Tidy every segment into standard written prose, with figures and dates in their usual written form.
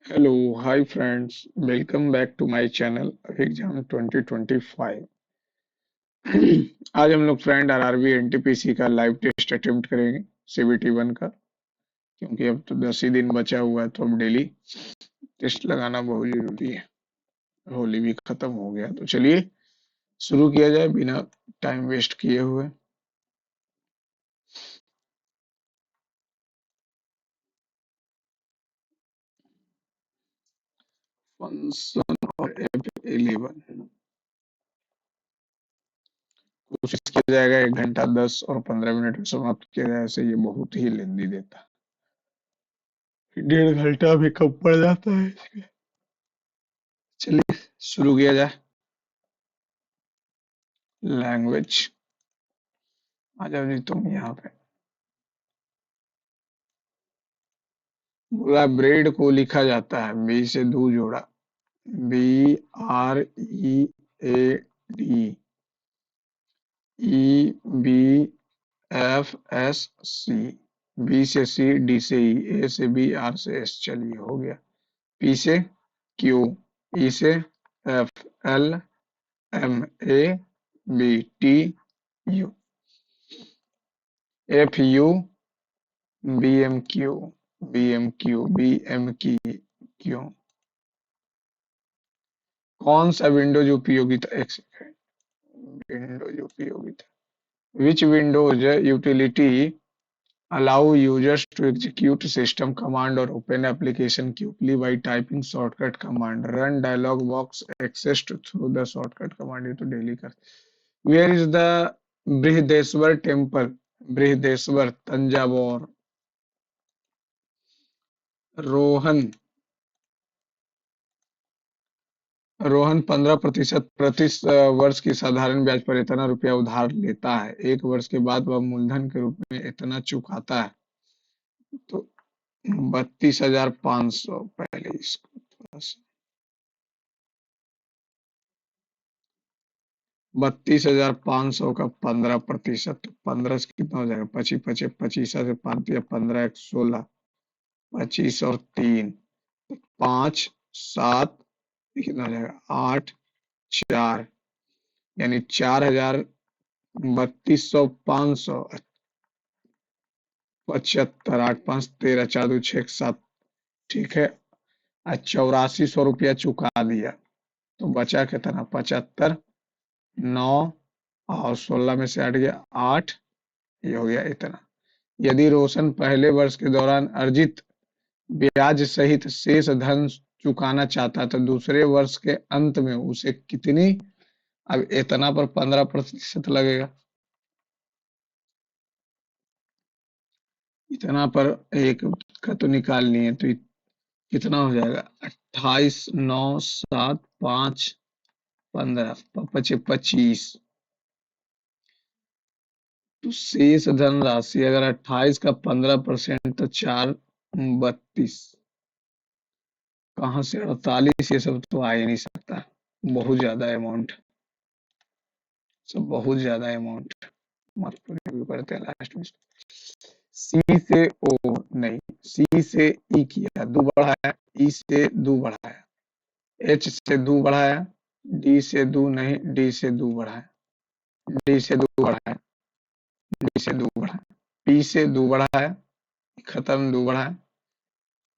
Hello hi friends, welcome back to my channel exam 2025। आज हम लोग फ्रेंड आरआरबी एनटीपीसी का लाइव टेस्ट अटेम्प्ट करेंगे। सीबीटी 1 का, क्योंकि अब तो 10 ही दिन बचा हुआ है, तो अब डेली टेस्ट लगाना बहुत जरूरी है। होली भी खत्म हो गया, तो चलिए शुरू किया जाए बिना टाइम वेस्ट किए हुए। फंक्शन और F11 कोशिश किया जाएगा 1 घंटा 10 और 15 मिनट में समाप्त किया जाए, ऐसे ये बहुत ही लेंदी देता है। 1.5 घंटा भी कम पड़ जाता है। चलिए शुरू किया जाए। लैंग्वेज, आ जाओ जी तुम यहाँ पे। बोला ब्रेड को लिखा जाता है, बी से दू जोड़ा, BREAD, EBFSC, बी से सी, डी से ई, ए से बी, आर से एस। चलिए हो गया। पी से क्यू, ई से F, L, M, A, B, T, U, F, U, B, M, Q, B, M, Q, B, M, की, क्यों। कौन सा विंडोज उपयोगिता, एक सेकंड, विंडोज उपयोगिता, which Windows utility allow users to execute system command or open application quickly by typing shortcut command, run dialog box accessed through the shortcut command। ये तो daily कर। Where is the Brihadeshwar temple, Brihadeshwar Thanjavur. Rohan Rohan 15% प्रति वर्ष की साधारण ब्याज पर इतना रुपया उधार लेता है, 1 वर्ष के बाद वह मूलधन के रूप में इतना चुकाता है। तो 32,500, पहले इसको थोड़ा सा। 32,500 का 15%, 15 से कितना हो जाएगा, 25 25, 25 से 5 दिया 15, 1 16, 25 और 3 5 7, कितना हो जाएगा 8 4, यानी 4,000, 32,500, 75, 8 5 13, 4 2 6 7। ठीक है। 8400 रुपया चुका दिया, तो बचा कितना, 75, 9 और 16 में से 8 गया 8, ये हो गया इतना। यदि रोशन पहले वर्ष के दौरान अर्जित ब्याज सहित शेष धन चुकाना चाहता है, तो दूसरे वर्ष के अंत में उसे कितनी, अब इतना पर 15% लगेगा, इतना पर एक का तो निकालनी है, तो कितना हो जाएगा, 28 9 7 5 15 पचे 25। तो शेष धनराशि अगर 28 का 15%, तो 4 32, कहाँ से 48, ये सब तो आ ही नहीं सकता, बहुत ज्यादा अमाउंट, सब बहुत ज्यादा अमाउंट। मत रिव्यू करते हैं लास्ट में। सी से ओ नहीं, सी से ई किया, दो बढ़ाया, ई से दो बढ़ाया, एच से दो बढ़ाया, डी से दो नहीं, डी से दो बढ़ाया, डी से दो बढ़ाया, डी से दो बढ़ाया, पी से दो बढ़ाया, खत्म, दो बढ़ाया।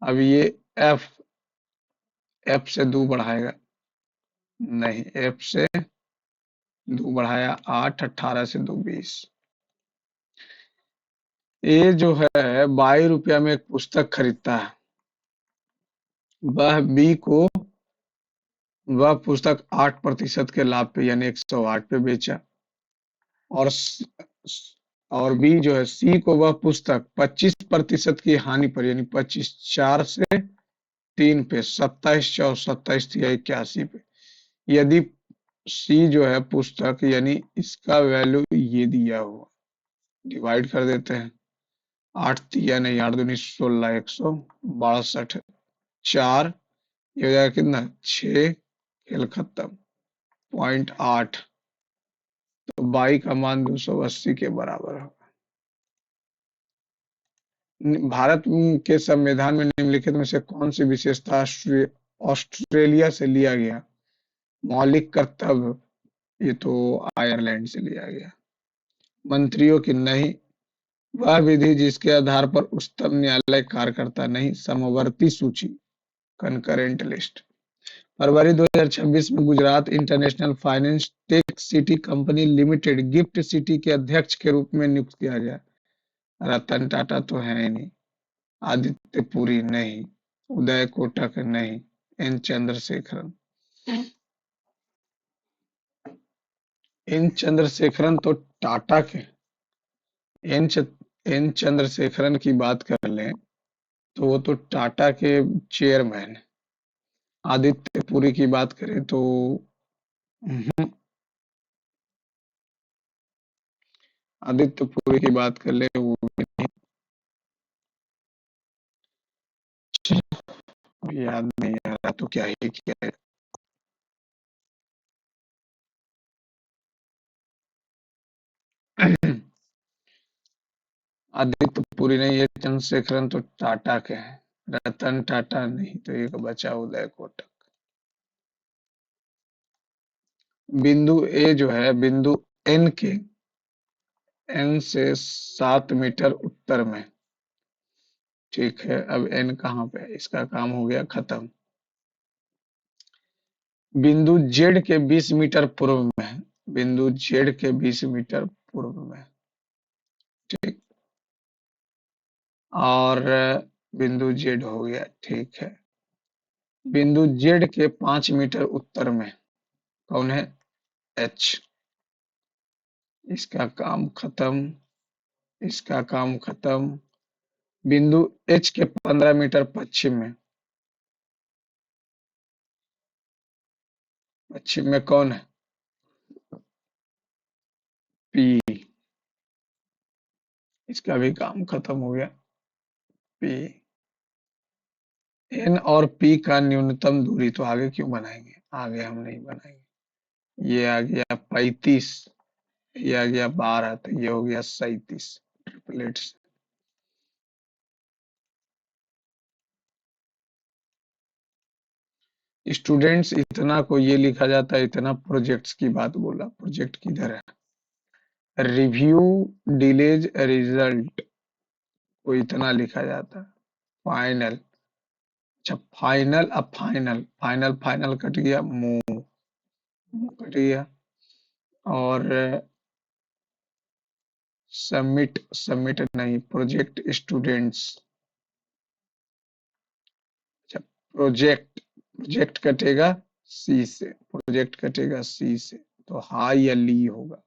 अब ये एफ, एफ से दो बढ़ाएगा, नहीं, एफ से दो बढ़ाया 8, 18 से दो 20। ये जो है 22 रुपया में एक पुस्तक खरीदता है, वह बी को वह पुस्तक 8% के लाभ पे यानी 108 पे बेचा, और और बी जो है सी को वह पुस्तक 25% की हानि पर यानी 25 4 से 3 पे 27 4 27 या 81 पे। यदि सी जो है पुस्तक, यानी इसका वैल्यू ये दिया हुआ, डिवाइड कर देते हैं, 8 दिया नहीं, 8 दूनी 16, 162, 4, ये हो जाएगा कितना, 6, खेल खत्म, 0.8, तो बाई का मान 280 के बराबर होगा। भारत के संविधान में निम्नलिखित में से कौन सी विशेषता ऑस्ट्रेलिया से लिया गया? मौलिक कर्तव्य, ये तो आयरलैंड से लिया गया। मंत्रियों की नहीं, वह विधि जिसके आधार पर उच्चतम न्यायालय कार्य करता नहीं। समवर्ती सूची, कंकरेंट लिस्ट। फरवरी 2026 में Gujarat international finance tech city company limited gift city के अध्यक्ष के रूप में नियुक्त किया गया। रतन टाटा तो है ही नहीं, आदित्य पुरी नहीं, उदय कोटक नहीं, एन चंद्रशेखरन। एन चंद्रशेखरन तो टाटा के, एन च, एन चंद्रशेखरन की बात कर लें तो वो तो टाटा के चेयरमैन है। आदित्य पुरी की बात करें तो आदित्य पुरी की बात कर ले वो भी याद नहीं आ रहा, तो क्या ही किया है। आदित्य पुरी नहीं है, चंद्रशेखरन तो टाटा के हैं। रतन टाटा नहीं, तो एक बचा उदय कोटक। बिंदु ए जो है, बिंदु एन के, एन से 7 मीटर उत्तर में। ठीक है, अब एन कहाँ पे है? इसका काम हो गया खत्म। बिंदु जेड के 20 मीटर पूर्व में है। बिंदु जेड के 20 मीटर पूर्व में। ठीक। और बिंदु जेड हो गया, ठीक है। बिंदु जेड के 5 मीटर उत्तर में कौन है? एच। इसका काम खत्म, इसका काम खत्म। बिंदु एच के 15 मीटर पश्चिम में, पश्चिम में कौन है? पी। इसका भी काम खत्म हो गया। पी। एन और पी का न्यूनतम दूरी तो आगे क्यों बनाएंगे? आगे हम नहीं बनाएंगे। ये आ गया 35, ये आ गया 12, तो ये हो गया 37 ट्रिपलेट्स। स्टूडेंट्स, इतना को ये लिखा जाता है, इतना प्रोजेक्ट्स की बात बोला, प्रोजेक्ट किधर है? रिव्यू डिलेज रिजल्ट को इतना लिखा जाता है। फाइनल, अच्छा फाइनल, अब फाइनल, फाइनल फाइनल कट गया, मुंह कट गया। और सबमिट, सबमिट नहीं, प्रोजेक्ट स्टूडेंट्स। अच्छा, प्रोजेक्ट, प्रोजेक्ट कटेगा सी से, प्रोजेक्ट कटेगा सी से, तो हा या ली होगा,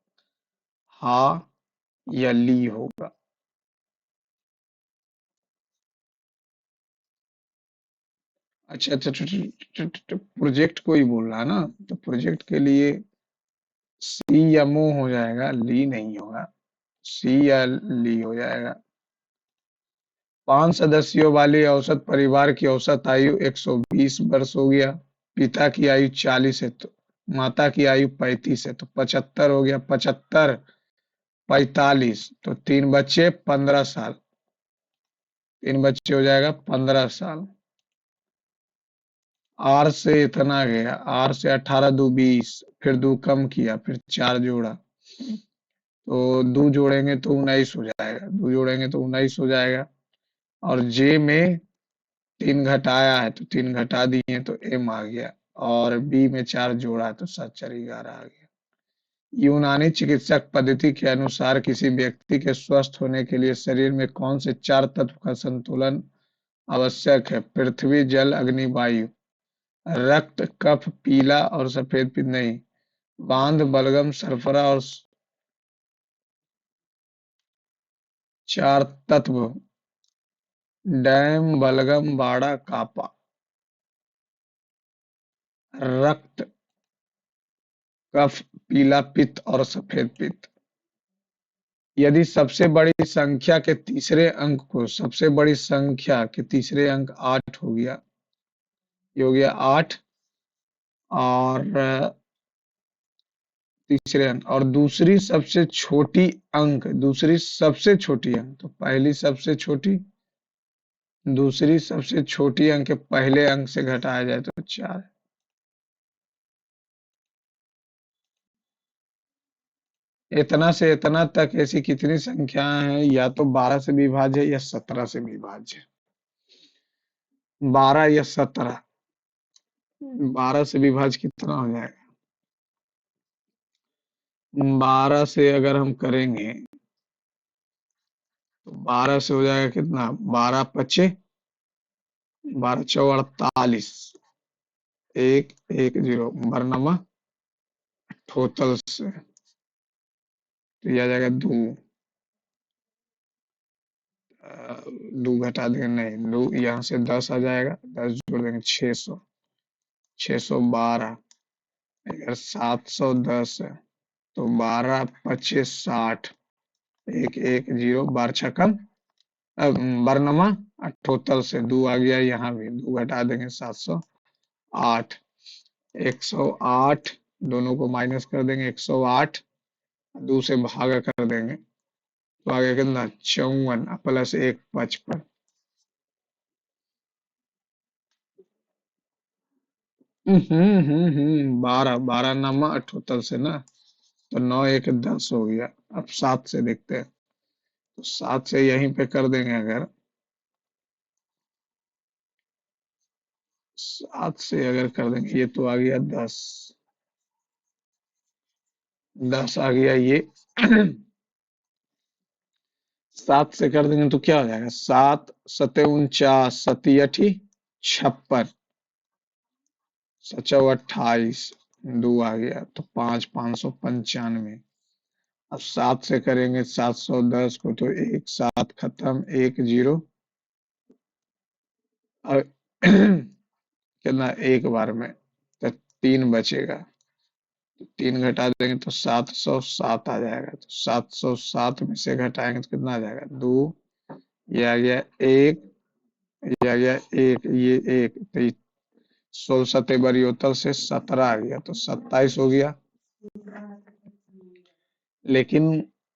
हा या ली होगा। अच्छा अच्छा, प्रोजेक्ट को ही बोल रहा है ना, तो प्रोजेक्ट के लिए सी या मो हो जाएगा, ली नहीं होगा। सी या ली हो जाएगा। 5 सदस्यों वाले औसत परिवार की औसत आयु 120 वर्ष हो गया। पिता की आयु 40 है, तो माता की आयु 35 है, तो 75 हो गया। 75, 45, तो 3 बच्चे 15 साल। 3 बच्चे हो जाएगा 15 साल। आर से इतना गया, आर से 18 दो 20, फिर दो कम किया, फिर 4 जोड़ा, तो दो जोड़ेंगे तो 19 हो जाएगा, दो जोड़ेंगे तो 19 हो जाएगा। और जे में 3 घटाया है, तो 3 घटा दिए तो एम आ गया। और बी में 4 जोड़ा है, तो 7 4 11 आ गया। यूनानी चिकित्सक पद्धति के अनुसार किसी व्यक्ति के स्वस्थ होने के लिए शरीर में कौन से 4 तत्व का संतुलन आवश्यक है? पृथ्वी, जल, अग्नि, वायु। रक्त, कफ, पीला और सफेद पीला नहीं, बांध, बलगम, सरफरा और 4 तत्व, डैम, बलगम, बाड़ा, कापा। रक्त, कफ, पीला, पित्त और सफेद पित्त। यदि सबसे बड़ी संख्या के तीसरे अंक को, सबसे बड़ी संख्या के तीसरे अंक 8 हो गया, ये हो गया 8। और तीसरे अंक, और दूसरी सबसे छोटी अंक, दूसरी सबसे छोटी अंक, तो पहली सबसे छोटी दूसरी सबसे छोटी अंक के पहले अंक से घटाया जाए तो 4। इतना से इतना तक ऐसी कितनी संख्याएं हैं, या तो 12 से विभाज्य है या 17 से विभाज्य है। 12 या 17, 12 से विभाज्य कितना हो जाएगा? 12 से अगर हम करेंगे तो 12 से हो जाएगा कितना? 12 पचे 12 चौ 48, 110 बरनमा टोटल से, तो ये आ जाएगा 2। दो घटा देंगे, नहीं दो, यहाँ से 10 आ जाएगा, 10 जोड़ देंगे 600, 612। अगर 710 है तो 12 पच्चीस 60, 110 बार छकम, अब बरनमा टोटल से 2 आ गया, यहाँ भी 2 घटा देंगे 708, 108, दोनों को माइनस कर देंगे 108, 2 से भागा कर देंगे तो आगे कितना? 54 प्लस 1 55। 12 12 नामा 78 से ना, तो 9 1 10 हो गया। अब 7 से देखते हैं, तो 7 से यहीं पे कर देंगे अगर, 7 से अगर कर देंगे, ये तो आ गया 10, 10 आ गया ये। 7 से कर देंगे तो क्या हो जाएगा? 7 सते 49, सती अठी 56, सचौ 28, 2 आ गया तो 5 595। अब 7 से करेंगे 710 को तो एक 7 खत्म, 1 0, और कितना एक बार में, तो 3 बचेगा, तो 3 घटा देंगे तो 707 आ जाएगा, तो 707 में से घटाएंगे तो कितना आ जाएगा? 2, ये आ गया 1, ये आ गया 1, ये 1, तो 16 सत्ते बरियोतल से 17 आ गया तो 27 हो गया। लेकिन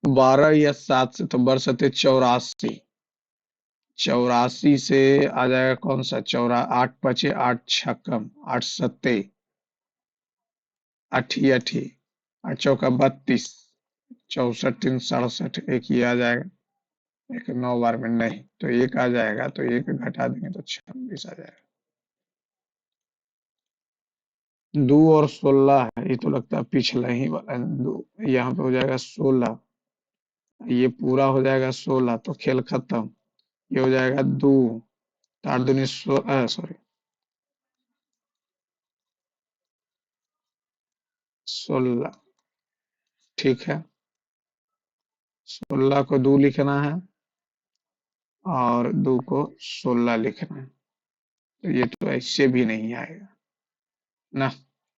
12 या 7 से तो बढ़ सकते 84, 84 से आ जाएगा कौन सा? 8 पचे 8 छक्कम 8 सत्ते अठी अठी, 8 चौका 32, 64 3 67, एक ये आ जाएगा। एक 9 बार में नहीं तो एक आ जाएगा, तो एक घटा देंगे तो 26 आ जाएगा। 2 और 16 है, ये तो लगता है पिछला ही वाला है। दो यहाँ पे हो जाएगा 16, ये पूरा हो जाएगा 16 तो खेल खत्म। ये हो जाएगा 2, 8 दूनी सॉरी 16, ठीक है। 16 को 2 लिखना है और 2 को 16 लिखना है, तो ये तो ऐसे भी नहीं आएगा ना,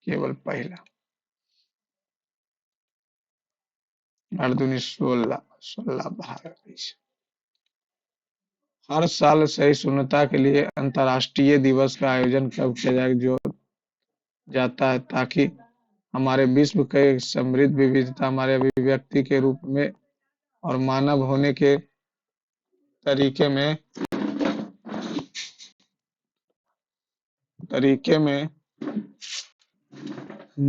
केवल पहला। 8 दूनी 16, 16 भाग 20। हर साल सहिष्णुता के लिए अंतर्राष्ट्रीय दिवस का आयोजन कब किया जो जाता है, ताकि हमारे विश्व के समृद्ध विविधता हमारे अभिव्यक्ति के रूप में और मानव होने के तरीके में तरीके में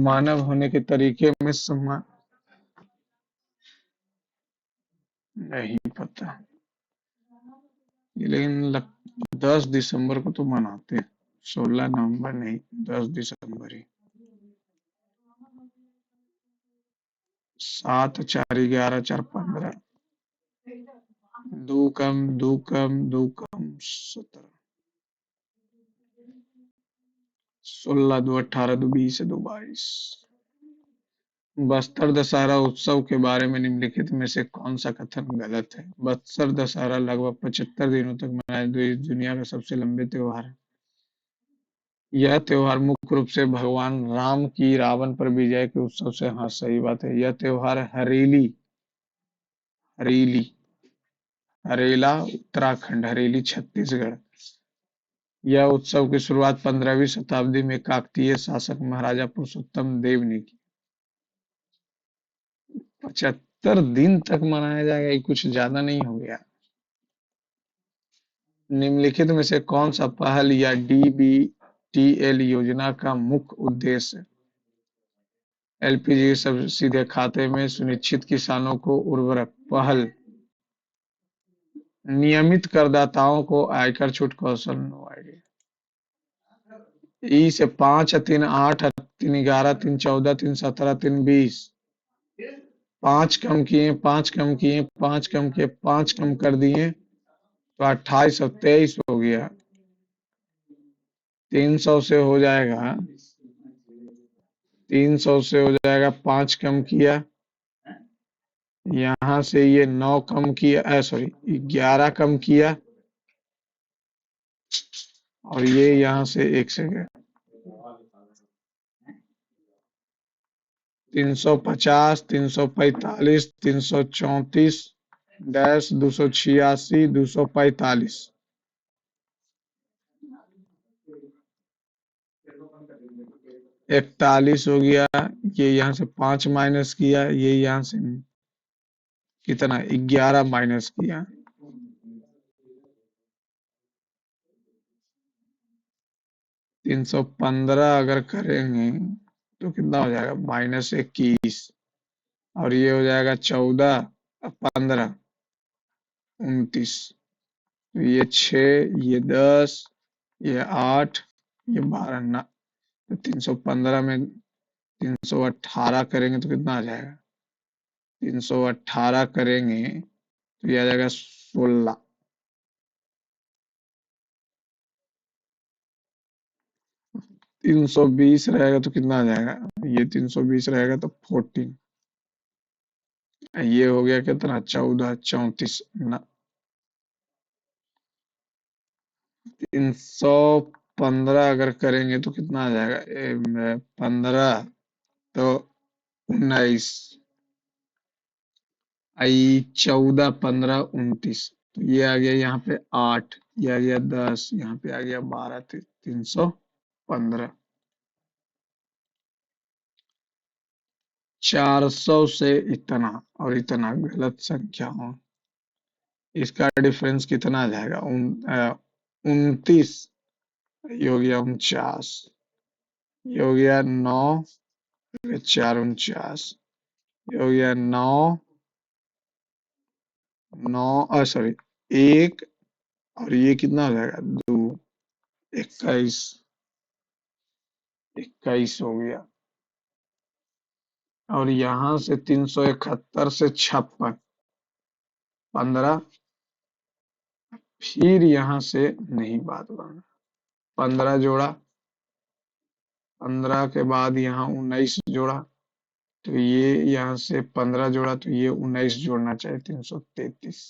मानव होने के तरीके में समा नहीं पता ये, लेकिन 10 दिसंबर को तो मनाते हैं, 16 नवंबर नहीं, 10 दिसंबर ही। 7 4 11 4 15, 2 कम 2 कम 2 कम 17, 16 2 18 2 20 2 22। बस्तर दशहरा उत्सव के बारे में निम्नलिखित में से कौन सा कथन गलत है? बस्तर दशहरा लगभग 75 दिनों तक मनाया दुनिया का सबसे लंबे त्योहार है। यह त्योहार मुख्य रूप से भगवान राम की रावण पर विजय के उत्सव से, हाँ सही बात है। यह त्योहार हरेली हरेली हरेला उत्तराखंड, हरेली छत्तीसगढ़। यह उत्सव की शुरुआत 15वीं शताब्दी में काकतीय शासक महाराजा पुरुषोत्तम देव ने की। 75 दिन तक मनाया जाएगा, ये कुछ ज्यादा नहीं हो गया? निम्नलिखित में से कौन सा पहल या डीबीटीएल योजना का मुख्य उद्देश्य एलपीजी सब सीधे खाते में सुनिश्चित किसानों को उर्वरक पहल नियमित करदाताओं को आयकर छूट कौशल नो आईडी ई से 5 3 8 3 11 3 14 3 17 3 20 5 कम किए 5 कम कर दिए तो 28 और 23 हो गया 300 से हो जाएगा 300 से हो जाएगा 5 कम किया यहाँ से ये 9 कम किया सॉरी 11 कम किया और ये यहाँ से 1 से गया 350 345 334 डैश 286 245 41 हो गया ये यहाँ से 5 माइनस किया ये यहाँ से कितना 11 माइनस किया 315 अगर करेंगे तो कितना हो जाएगा -21 और ये हो जाएगा 14 15 29 तो ये 6 ये 10 ये 8 ये 12 ना तो 315 में 318 करेंगे तो कितना आ जाएगा 318 करेंगे तो ये आ जाएगा 16 320 रहेगा तो कितना आ जाएगा ये 320 रहेगा तो 14 ये हो गया कितना 14 34 ना 315 अगर करेंगे तो कितना आ जाएगा 15 तो 19 आई 14 15 29 तो ये आ गया यहाँ पे 8 ये आ गया 10 यहाँ पे आ गया 12 315 400 से इतना और इतना गलत संख्या हो इसका डिफरेंस कितना आ जाएगा 29 ये हो गया 49 ये हो गया 9 4 49 ये हो गया 9 9 सॉरी 1 और ये कितना हो जाएगा 2 21 21 हो गया और यहाँ से 371 से 56 15 फिर यहाँ से नहीं बात करना 15 जोड़ा 15 के बाद यहाँ 19 जोड़ा तो ये यहाँ से 15 जोड़ा तो ये 19 जोड़ना चाहिए 333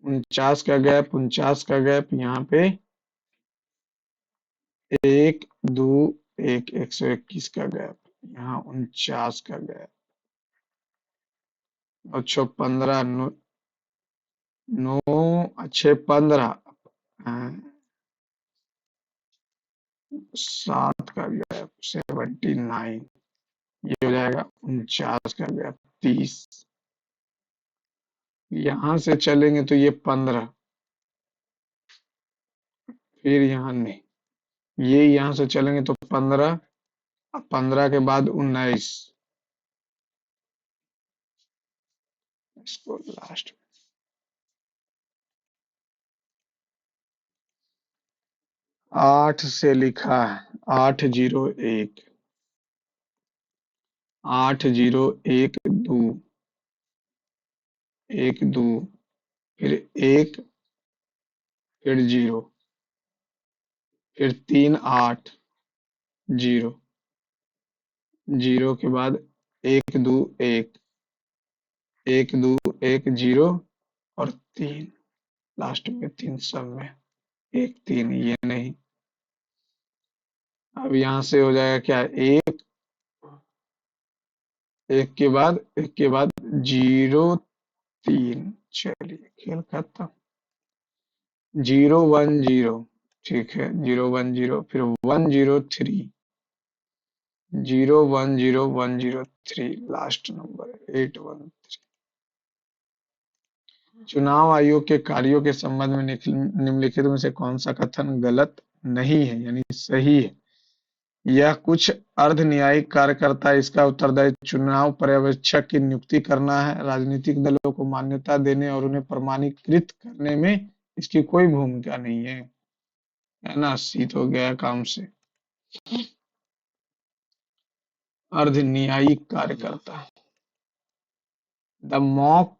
49 का गैप यहाँ पे 1 2 1 121 का गैप यहाँ 49 का गैप अच्छा 15 9 अच्छे 15 7 का गैप 79 ये हो जाएगा 49 का गैप 30 यहाँ से चलेंगे तो ये 15 फिर यहाँ नहीं ये यहाँ से चलेंगे तो 15 15 के बाद 19 इसको लास्ट 8 से लिखा है 801 801 2 1 2 फिर 1 फिर 0 फिर 3 8 0 0 के बाद 1 2 1 1 2 1 0 और 3 लास्ट में 3 सब में 1 3 ये नहीं अब यहाँ से हो जाएगा क्या 1 के बाद 0 3 चलिए खेल खत्म 0 1 0 ठीक है 0 1 0 फिर 1 0 3 0 1 0 1 0 3 लास्ट नंबर 8 1 चुनाव आयोग के कार्यों के संबंध में निम्नलिखित में से कौन सा कथन गलत नहीं है यानी सही है? यह कुछ अर्ध न्यायिक कार्य करता है। इसका उत्तरदायित्व चुनाव पर्यवेक्षक की नियुक्ति करना है। राजनीतिक दलों को मान्यता देने और उन्हें प्रमाणीकृत करने में इसकी कोई भूमिका नहीं है। है ना, सीत हो गया काम से। अर्ध न्यायिक कार्य करता है। The mock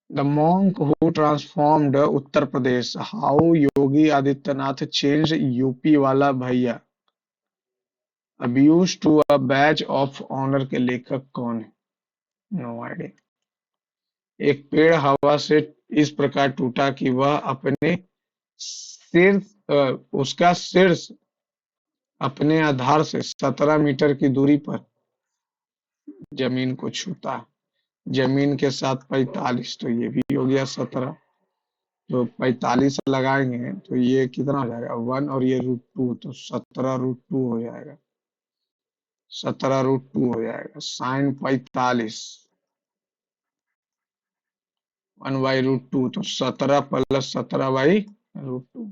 The monk who transformed Uttar Pradesh, how Yogi Adityanath changed UP वाला भैया, abuse to a batch of honour के लेखक कौन है? No idea. एक पेड़ हवा से इस प्रकार टूटा कि वह अपने शीर्ष उसका शीर्ष अपने आधार से 17 मीटर की दूरी पर जमीन को छूता है। जमीन के साथ 45, तो ये भी हो गया 17। तो 45 लगाएंगे तो ये कितना हो जाएगा 1, और ये √2, तो 17√2 हो जाएगा। 17√2 हो जाएगा। साइन 45 1/√2, तो 17 + 17/√2।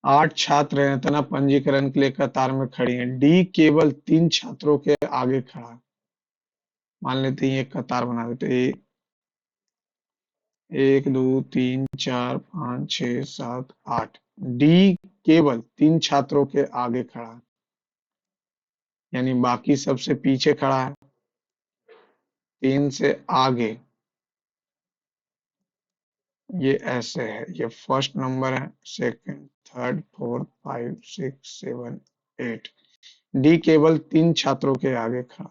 8 छात्र हैं, इतना पंजीकरण के लिए कतार में खड़ी हैं। डी केवल 3 छात्रों के आगे खड़ा है। मान लेते हैं ये कतार बना देते हैं। 1 2 3 4 5 6 7 8। डी केवल 3 छात्रों के आगे खड़ा है, यानी बाकी सबसे पीछे खड़ा है। 3 से आगे ये ऐसे है, ये फर्स्ट नंबर है, सेकंड, थर्ड, फोर्थ, 5 6 7 8। डी केवल 3 छात्रों के आगे खड़ा।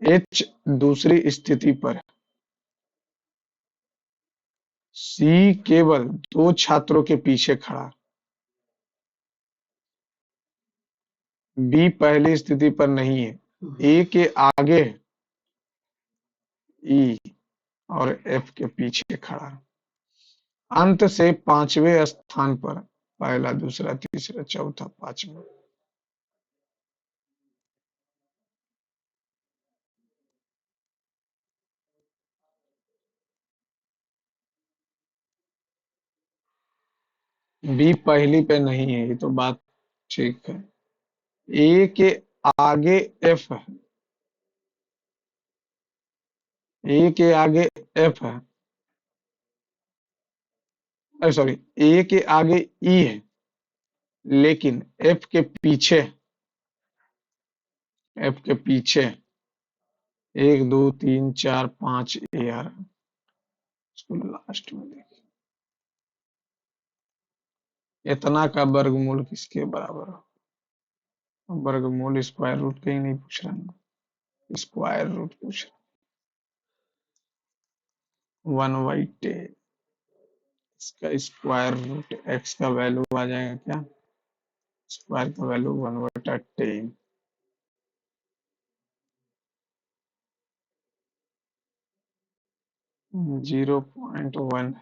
एच दूसरी स्थिति पर। सी केवल 2 छात्रों के पीछे खड़ा। बी पहली स्थिति पर नहीं है। ए के आगे ई और एफ के पीछे खड़ा। अंत से 5वें स्थान पर, पहला, दूसरा, तीसरा, चौथा, 5वां। बी पहली पे नहीं है, ये तो बात ठीक है। ए के आगे एफ है। ए के आगे एफ है, सॉरी, ए के आगे ई है, लेकिन एफ के पीछे 1 2 3 4 5 ए आ रहा है। इसको लास्ट में देखिए। इतना का वर्गमूल किसके बराबर हो? वर्गमूल स्क्वायर रूट कहीं नहीं पूछ रहा है, स्क्वायर रूट पूछ रहा है। 1/10, इसका स्क्वायर रूट एक्स का वैल्यू आ जाएगा क्या? स्क्वायर का वैल्यू 1/10। 0.1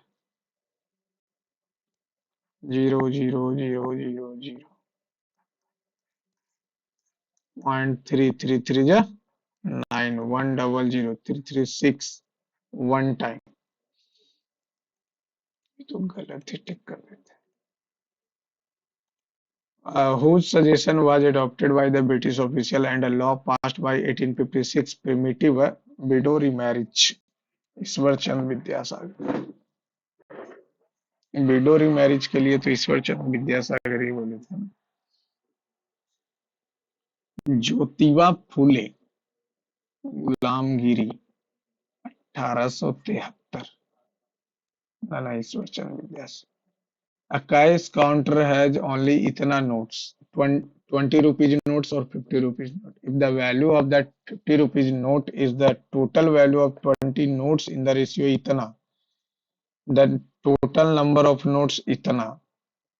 0 0 0 0 0 0.333 जा 9 1000336 वन टाइम। तो गलत ही टिक कर देते हैं। Whose suggestion was adopted by the British official and a law passed by 1856 primitive widow remarriage? Ishwar Chand Vidyasagar. Window marriage के लिए तो ईश्वर चंद विद्यासागर ही बोले थे ना। ज्योतिबा फूले, गुलामगिरी, 1873। ना, ईश्वर चंद Vidyasagar. A cash counter has only इतना notes, 20 rupees notes or 50 rupees note. If the value of that 50 rupees note is the total value of 20 notes in the ratio इतना, then total number of notes इतना,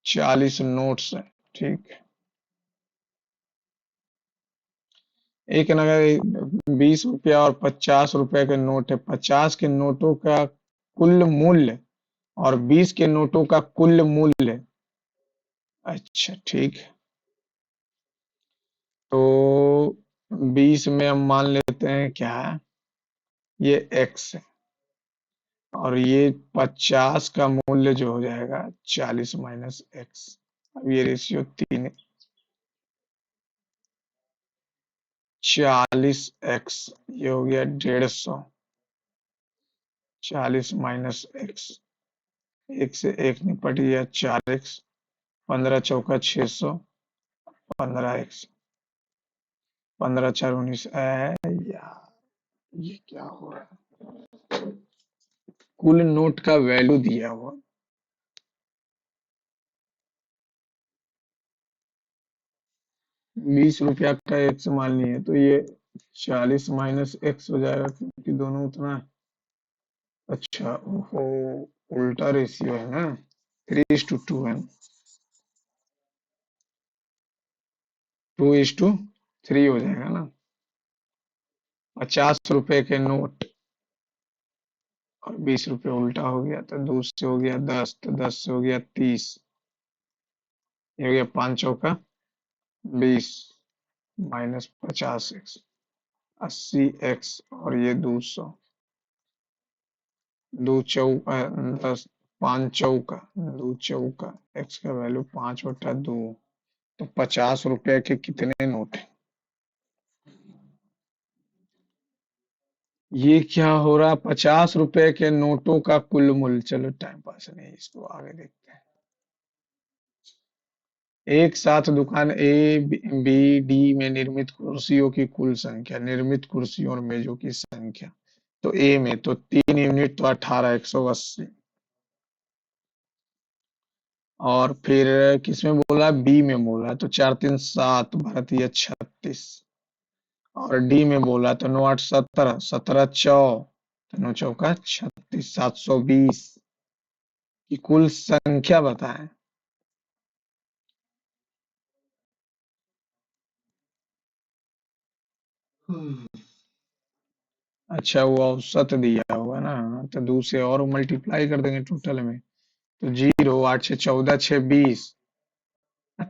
40 notes है, ठीक। एक नगर 20 रुपया और 50 रुपए के नोट है। 50 के नोटों का कुल मूल्य और 20 के नोटों का कुल मूल्य, अच्छा ठीक है। तो 20 में हम मान लेते हैं क्या, ये x है, और ये 50 का मूल्य जो हो जाएगा 40 माइनस एक्स। अब ये रेशियो 3, 40x, ये हो गया 150, 40 माइनस एक्स, एक से एक निपट गया, 4x, 15 × 4 = 600, 15x, 15×4 = 19 है यार, ये क्या हो रहा है। कुल नोट का वैल्यू दिया हुआ 20 रुपया का एक्स मान लिए, तो ये 40 माइनस एक्स हो जाएगा, क्योंकि दोनों उतना है। अच्छा, ओहो, उल्टा रेशियो है ना, 3:2 है, 2:3 हो जाएगा ना। 50 रुपए के नोट और 20 रुपए उल्टा हो गया, तो 2 से हो गया 10, तो 10 से हो गया 30, ये हो गया 5 × 4 = 20, माइनस 50x, 80x, और ये 200, 10, 5 चौका, एक्स का वैल्यू 5/2, तो 50 रुपए के कितने नोट हैं? ये क्या हो रहा, 50 रुपए के नोटों का कुल मूल्य, चलो टाइम पास नहीं, इसको आगे देखते हैं। एक साथ दुकान ए, बी, डी में निर्मित कुर्सियों की कुल संख्या, निर्मित कुर्सियों और मेजों की संख्या, तो ए में तो 3 यूनिट, तो 18, 180, और फिर किसमें बोला, बी में बोला तो 4×3 = 7, भारतीय 36, और डी में बोला तो 9×8 = 17, 17×4, तो 9×4 = 36, 720 की कुल संख्या बताएं। अच्छा, वो औसत दिया हुआ ना, तो 2 से और मल्टीप्लाई कर देंगे टोटल में, तो 0, 8×6 = 14, 6×20,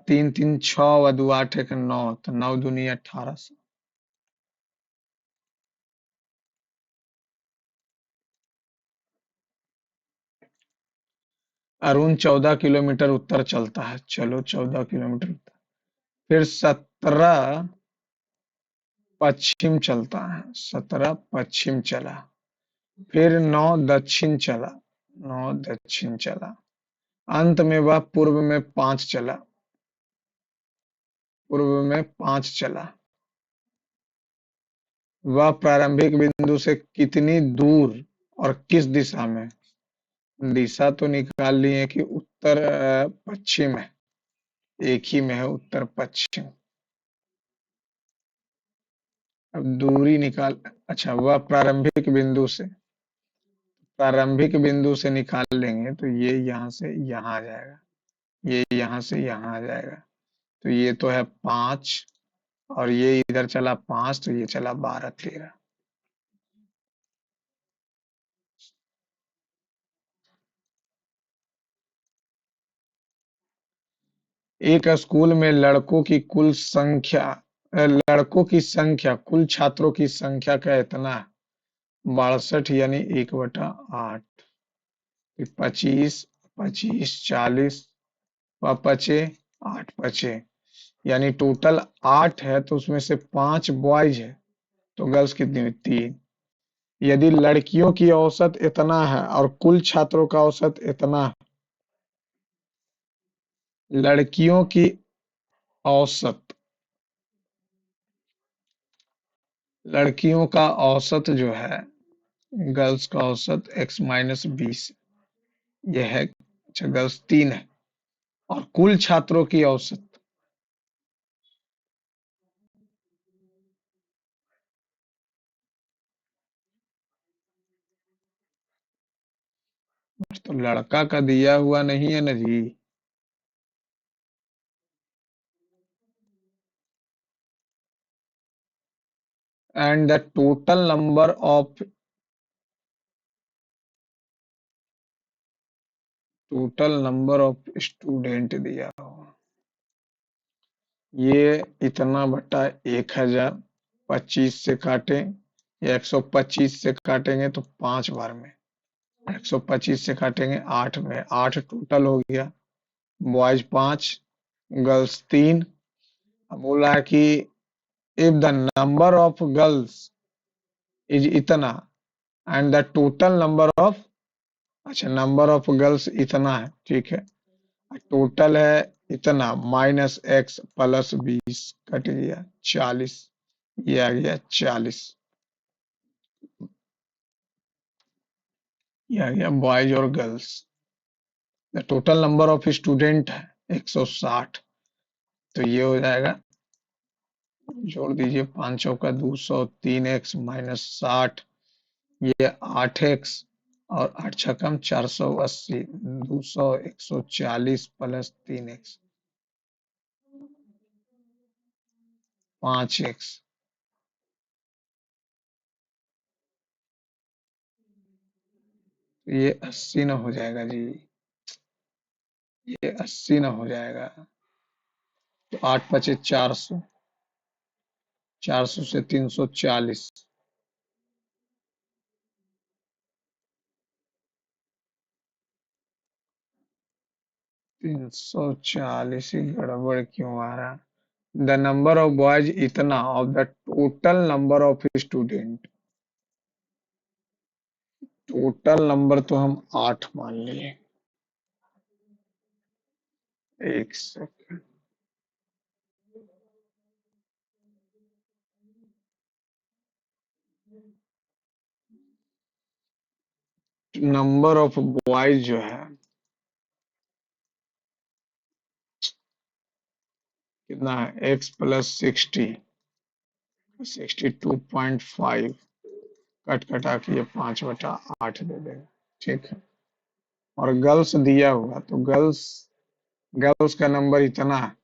3×3 = 6, और 2×8 = 9, तो 9×2 = 1800। अरुण 14 किलोमीटर उत्तर चलता है, चलो 14 किलोमीटर उत्तर, फिर 17 पश्चिम चलता है, 17 पश्चिम चला, फिर 9 दक्षिण चला, 9 दक्षिण चला, अंत में वह पूर्व में 5 चला, पूर्व में 5 चला। वह प्रारंभिक बिंदु से कितनी दूर और किस दिशा में, दिशा तो निकाल लिए कि उत्तर पश्चिम है, एक ही में है उत्तर पश्चिम। अब दूरी निकाल, अच्छा, वह प्रारंभिक बिंदु से निकाल लेंगे, तो ये यहाँ से यहाँ आ जाएगा, ये यहाँ से यहाँ आ जाएगा, तो ये तो है 5, और ये इधर चला 5, तो ये चला 12, 13। एक स्कूल में लड़कों की संख्या कुल छात्रों की संख्या का इतना है, 62, यानी 1/8, 25, 25, 40, व बचे 8 बचे, यानी टोटल 8 है, तो उसमें से 5 बॉयज है, तो गर्ल्स कितनी हुई, 3। यदि लड़कियों की औसत इतना है और कुल छात्रों का औसत इतना है, लड़कियों की औसत, लड़कियों का औसत जो है, गर्ल्स का औसत x-20, यह है, अच्छा, गर्ल्स 3 है, और कुल छात्रों की औसत, तो लड़का का दिया हुआ नहीं है ना जी। And the total number of student दिया हुआ, ये इतना बटा 1000, 25 से काटें या 125 से काटेंगे तो 5 बार में, 125 से काटेंगे 8 में, 8 टोटल हो गया। Boys 5, girls 3। अब बोला है कि if the number of girls is इतना and the total number of, अच्छा नंबर ऑफ गर्ल्स इतना है, ठीक है, टोटल है इतना, -x प्लस 20 कट गया 40, ये आ गया 40, ये आ गया बॉयज और girls. The total number of student है 160, तो ये हो जाएगा, जोड़ दीजिए 5 चौका 200, 3x -60, ये 8x और 8 छकम 480, 200 140 प्लस 3x 5x, ये 80 ना हो जाएगा जी, ये 80 ना हो जाएगा। तो 8 पचे 400, 400 से 340, 340 ही गड़बड़ क्यों आ रहा। द नंबर ऑफ बॉयज इतना of the total number of student, total number तो हम 8 मान लिए। एक सेकंड, नंबर ऑफ बॉयज जो है कितना है, x प्लस 60, 62.5, कट कटा के ये 5/8 दे देगा, ठीक है। और गर्ल्स दिया हुआ तो गर्ल्स, गर्ल्स का नंबर इतना है,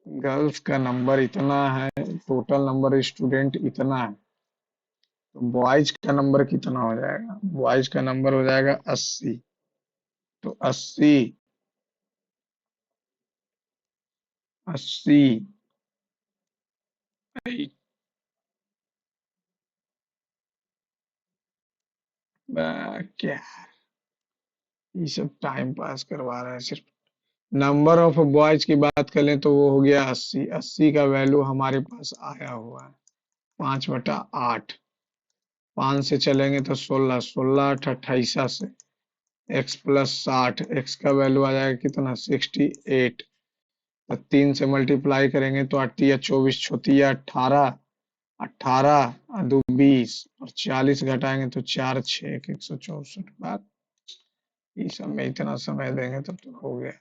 गर्ल्स का नंबर इतना है, टोटल नंबर स्टूडेंट इतना है, तो बॉयज का नंबर कितना हो जाएगा, बॉयज का नंबर हो जाएगा 80, तो 80, 80 क्या, ये सब टाइम पास करवा रहा है सिर्फ। नंबर ऑफ बॉयज की बात करें तो वो हो गया 80, 80 का वैल्यू हमारे पास आया हुआ है 5/8, 5 से चलेंगे तो 16, 16 28 से, x प्लस 60, x का वैल्यू आ जाएगा कितना 68, तो 3 से मल्टीप्लाई करेंगे तो 8 या 24 छोतिया 18, 18 दो 20 और 40 घटाएंगे तो 4 6 164, बात इस सब में इतना समय देंगे तब तो हो गया।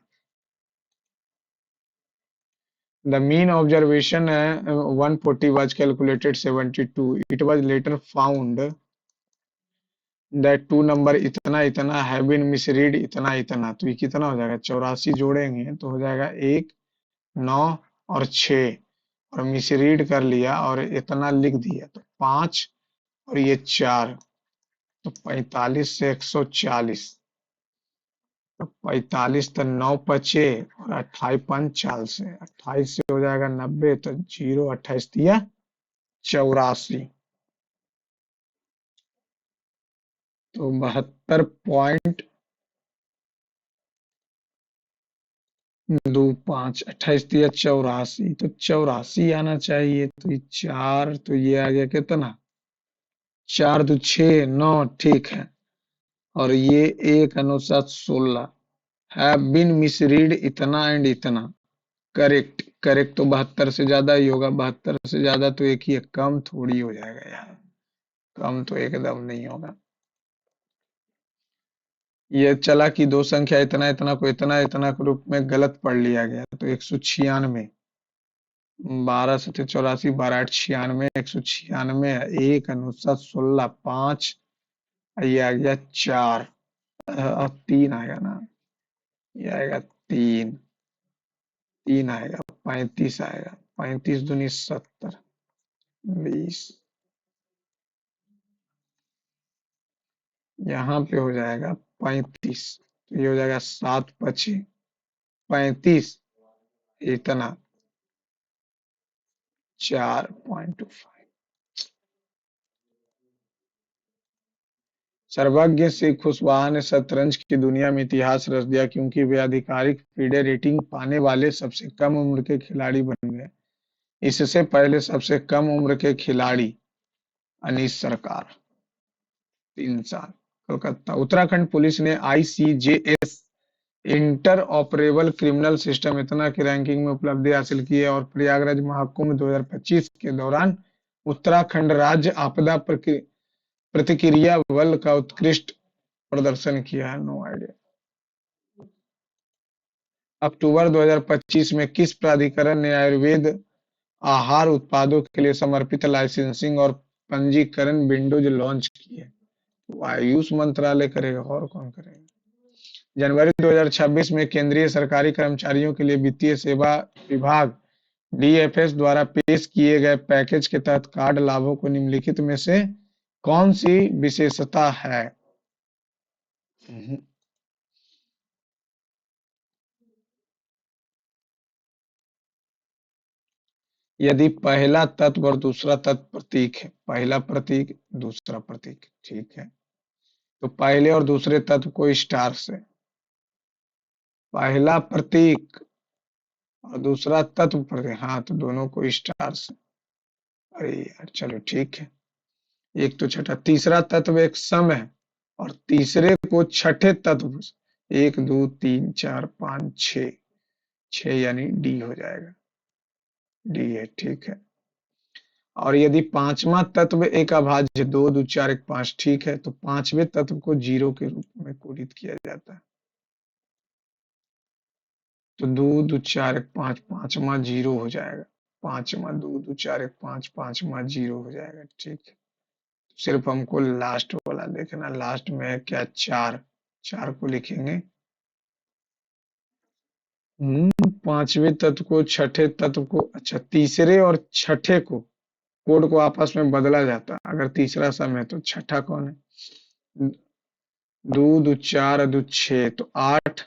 The mean observation 140 was calculated 72. It was later found that two number इतना इतना have been misread इतना इतना, तो ये कितना हो जाएगा, 84 जोड़ेंगे तो हो जाएगा 1, 9 और 6, और मिसरीड कर लिया और इतना लिख दिया तो 5 और ये 4, तो 45 से 140, तो 45 तो 9 बचे और 28 5 से 28 से हो जाएगा 90, तो 0 28 दिया 84, तो 72.25, 28 दिया 84, तो 84 आना चाहिए, तो ये 4, तो ये आ गया कितना, 4 दो 6 9, ठीक है। और ये एक अनुसार 16 हैव बीन मिसरीड इतना एंड इतना, करेक्ट, करेक्ट तो 72 से ज्यादा ही होगा, 72 से ज्यादा तो एक ही है, कम थोड़ी हो जाएगा यार, कम तो एकदम नहीं होगा। ये चला कि दो संख्या इतना इतना को इतना इतना के रूप में गलत पढ़ लिया गया, तो 196, 12 7 84, 12 8 96, 196, एक अनुसार 16 5, ये आ गया 4, अब 3 आएगा ना, ये आएगा 3, 3 आएगा, 35 आएगा, 35 दूनी 70, 20, यहाँ पे हो जाएगा 35, तो ये हो जाएगा 7 25, 35, इतना 4.25। सर्वज्ञ सिंह कुशवाहा ने शतरंज की दुनिया में इतिहास रच दिया क्योंकि वे आधिकारिक FIDE रेटिंग पाने वाले सबसे कम उम्र के खिलाड़ी बन गए। इससे पहले सबसे कम उम्र के खिलाड़ी अनीश सरकार, 3 साल। कोलकाता। उत्तराखंड पुलिस ने ICJS inter operable criminal system इतना की रैंकिंग में उपलब्धि हासिल की है और प्रयागराज महाकुंभ 2025 के दौरान उत्तराखंड राज्य आपदा प्रतिक्रिया बल का उत्कृष्ट प्रदर्शन किया है। No idea. अक्टूबर 2025 में किस प्राधिकरण ने आयुर्वेद आहार उत्पादों के लिए समर्पित लाइसेंसिंग और पंजीकरण विंडोज लॉन्च की है? तो आयुष मंत्रालय करेगा, और कौन करेगा? जनवरी 2026 में केंद्रीय सरकारी कर्मचारियों के लिए वित्तीय सेवा विभाग DFS द्वारा पेश किए गए पैकेज के तहत कार्ड लाभों को निम्नलिखित में से कौन सी विशेषता है? यदि पहला तत्व और दूसरा तत्व प्रतीक है, पहला प्रतीक दूसरा प्रतीक, ठीक है, तो पहले और दूसरे तत्व को स्टार से, पहला प्रतीक और दूसरा तत्व प्रतीक, हाँ तो दोनों को स्टार से। अरे यार चलो ठीक है, एक तो छठा, तीसरा तत्व एक सम है और तीसरे को छठे तत्व, 1 2 3 4 5 6, 6 यानी डी हो जाएगा, डी है, ठीक है। और यदि पांचवा तत्व एक अभाज्य, 2 2 4 1 5, ठीक है, तो पांचवें तत्व को जीरो के रूप में कोडित किया जाता है। तो 2 2 4 1 5, पांचवा जीरो हो जाएगा, पांचवा 2 2 4 1 5, पांचवा जीरो हो जाएगा, ठीक है। सिर्फ हमको लास्ट वाला देखना, लास्ट में है क्या, 4, 4 को लिखेंगे। पांचवें तत्व को छठे तत्व को, अच्छा तीसरे और छठे को कोड को आपस में बदला जाता है। अगर तीसरा सम है तो छठा कौन है? 2 2 4 2 6, तो 8,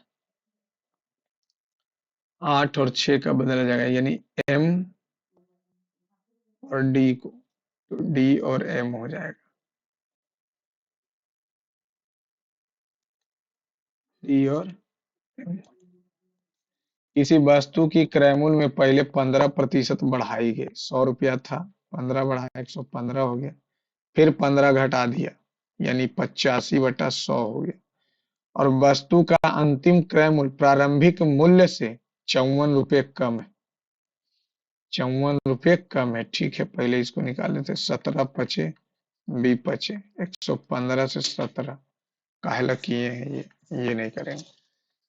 8 और 6 का बदला जाएगा, यानी M और D को, तो D और M हो जाएगा, D और M। किसी वस्तु की क्रय मूल्य में पहले 15% बढ़ाई गई, 100 रुपया था, 15 बढ़ा 115 हो गया, फिर 15 घटा दिया, यानी 85/100 हो गया, और वस्तु का अंतिम क्रय मूल्य प्रारंभिक मूल्य से 54 रुपये कम है, 54 रुपये कम है, ठीक है। पहले इसको निकाल लेते, 17 पचे 20 पचे, 115 से 17 काहेला किए हैं, ये नहीं करेंगे।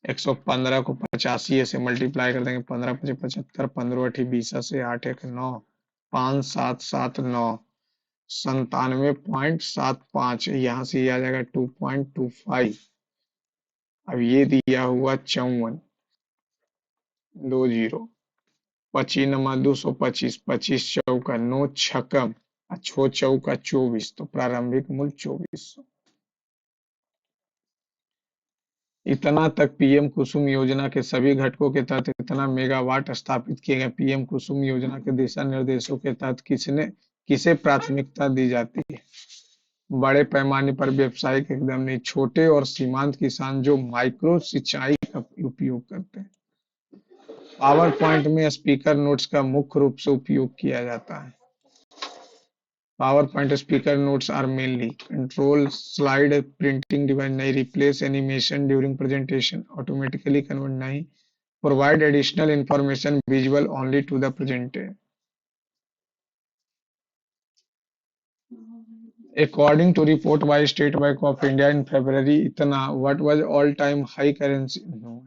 115 को 85 से मल्टीप्लाई कर देंगे, 15 पचे 75, 15 अठी 20 से 8 1 9, 5 7 7 9, 97.75, यहाँ से ये आ जाएगा 2.25। अब ये दिया हुआ 54, 20, पची नमा 225, 25 चौका 9 छकम, 6 चौका 24, तो प्रारंभिक मूल्य 2400। इतना तक पीएम कुसुम योजना के सभी घटकों के तहत इतना मेगावाट स्थापित किए गए। पीएम कुसुम योजना के दिशा निर्देशों के तहत किसे प्राथमिकता दी जाती है? बड़े पैमाने पर व्यवसायिक एकदम नहीं, छोटे और सीमांत किसान जो माइक्रो सिंचाई का उपयोग करते हैं। पावर पॉइंट में स्पीकर नोट्स का मुख्य रूप से उपयोग किया जाता है। PowerPoint speaker notes are mainly control slide printing device, नहीं replace animation during presentation, automatically convert, नहीं provide additional information visual only to the presenter. According to report by State Bank of India in February, इतना what was all time high currency? No.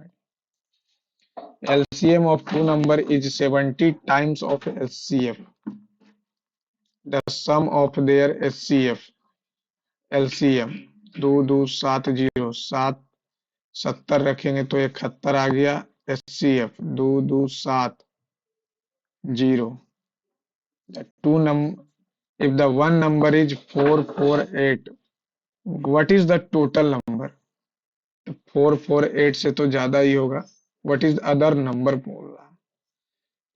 LCM of two number is 70 times of HCF. The sum of their HCF, LCM 2270, 70 रखेंगे तो 71 आ गया, HCF 2270। The two number, if the one number is 448, what is the total number? तो 448 से तो ज्यादा ही होगा, what is other number बोल रहा है।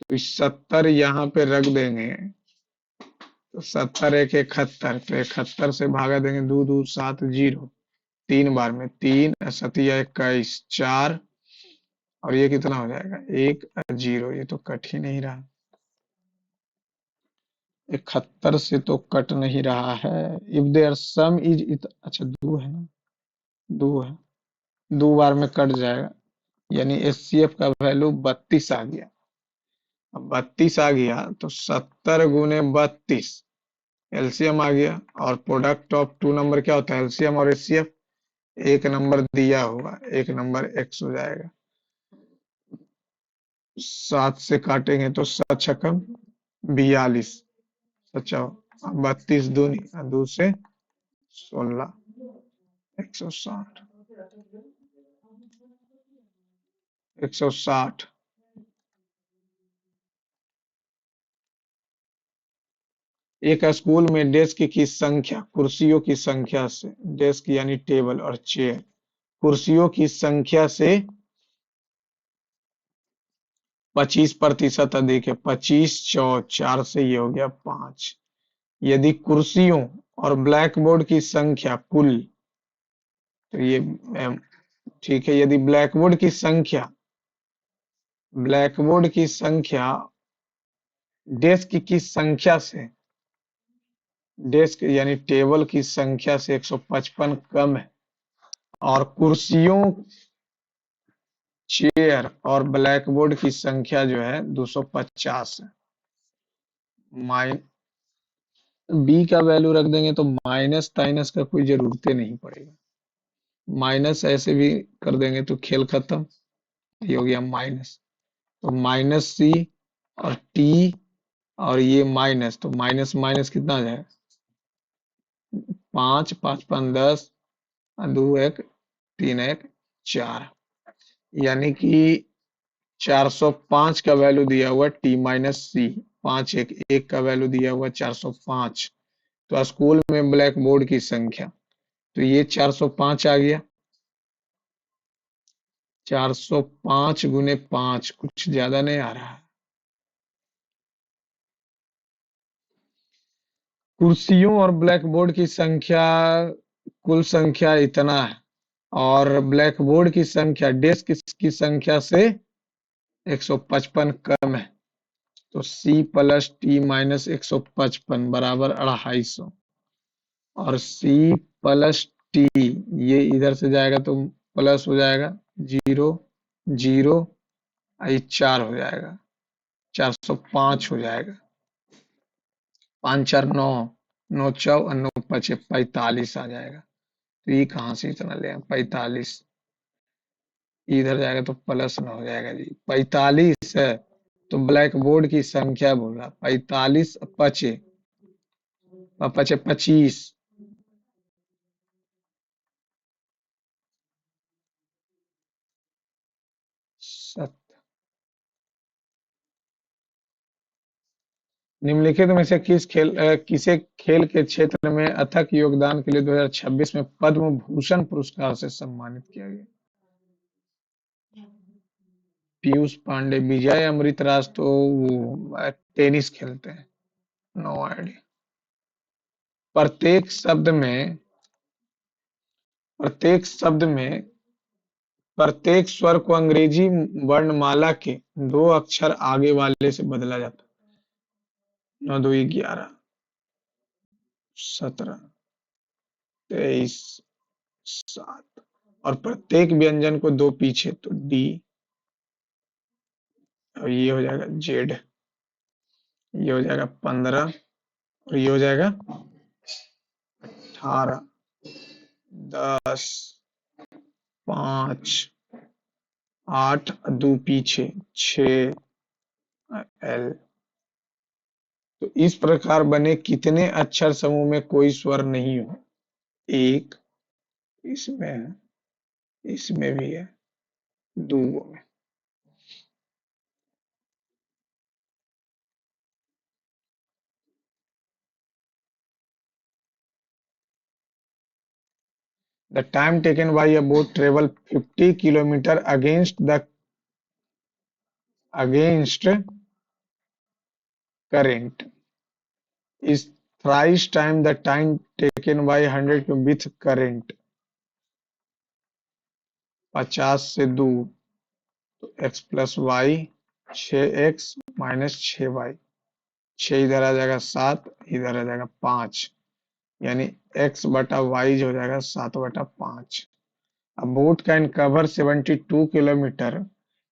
तो 70 यहाँ पे रख देंगे, तो 70 एक 71, तो 71 से भागा देंगे, दो दो सात, जीरो, तीन बार में तीन, सतिया 21, चार, और ये कितना हो जाएगा, एक, जीरो, ये तो कट ही नहीं रहा। 71 से तो कट नहीं रहा है। इफ देयर सम इज अच्छा, दो है ना, दो है, दो बार में कट जाएगा, यानी एचसीएफ का वैल्यू 32 आ गया। अब 32 आ गया तो 70 गुने 32 एलसीएम आ गया, और प्रोडक्ट ऑफ टू नंबर क्या होता है, एलसीएम और एचसीएफ। एक नंबर दिया हुआ, एक नंबर एक्स हो जाएगा। 7 से काटेंगे तो 7 छक्कम 42, अच्छा, 32 दूनी, दो से 16, 160, 160। एक स्कूल में डेस्क की संख्या कुर्सियों की संख्या से, डेस्क यानी टेबल और चेयर, कुर्सियों की संख्या से 25% अधिक है। 25 चौ 4 से ये हो गया 5। यदि कुर्सियों और ब्लैक बोर्ड की संख्या कुल, तो ये ठीक है, यदि ब्लैक बोर्ड की संख्या डेस्क की संख्या से, डेस्क यानी टेबल की संख्या से 155 कम है, और कुर्सियों, चेयर और ब्लैक बोर्ड की संख्या जो है 250 है। माइन बी का वैल्यू रख देंगे तो माइनस टाइनस का कोई जरूरत नहीं पड़ेगा, माइनस ऐसे भी कर देंगे तो खेल खत्म, ये हो गया माइनस। तो माइनस सी और टी, और ये माइनस, तो माइनस माइनस कितना आ जाएगा, 5, 5 5 10, दो एक, तीन एक, चार, यानी कि 405 का वैल्यू दिया हुआ टी माइनस सी, पांच एक, एक का वैल्यू दिया हुआ 405। तो स्कूल में ब्लैक बोर्ड की संख्या, तो ये 405 आ गया। 405 गुने 5, कुछ ज्यादा नहीं आ रहा है। कुर्सियों और ब्लैक बोर्ड की संख्या, कुल संख्या इतना है, और ब्लैक बोर्ड की संख्या डेस्क की संख्या से 155 कम है। तो सी प्लस टी माइनस 155 बराबर 250, और सी प्लस टी, ये इधर से जाएगा तो प्लस हो जाएगा, जीरो, जीरो, ये 4 हो जाएगा, 405 हो जाएगा। 5 4 9, 9 चौ, 9 पचे 45 आ जाएगा। तो ये कहाँ से इतना ले आए? 45 इधर जाएगा तो प्लस में हो जाएगा जी, 45 है। तो ब्लैक बोर्ड की संख्या बोला 45 पचे, पचे 25, निम्नलिखित में से किसे खेल के क्षेत्र में अथक योगदान के लिए 2026 में पद्म भूषण पुरस्कार से सम्मानित किया गया? पीयूष पांडे, विजय अमृतराज तो वो टेनिस खेलते हैं, नो आइडिया। प्रत्येक शब्द में प्रत्येक शब्द में प्रत्येक स्वर को अंग्रेजी वर्णमाला के दो अक्षर आगे वाले से बदला जाता है। 9 2 11, 17, 23, 7, और प्रत्येक व्यंजन को दो पीछे, तो डी, और ये हो जाएगा जेड, ये हो जाएगा 15, और ये हो जाएगा 18, 10, 5, 8, दो पीछे 6, एल। तो इस प्रकार बने कितने अक्षर समूह में कोई स्वर नहीं हो? एक, इसमें है, इसमें भी है, दो में। The time taken by a boat travel 50 kilometer against the against current is thrice time the time taken by 100 with current. 50 से दूर तो x plus Y 6x minus 6y, 6 इधर आ जाएगा 7, इधर आ जाएगा 5, यानी x बटा वाई हो जाएगा 7/5। A boat can cover 72 kilometre,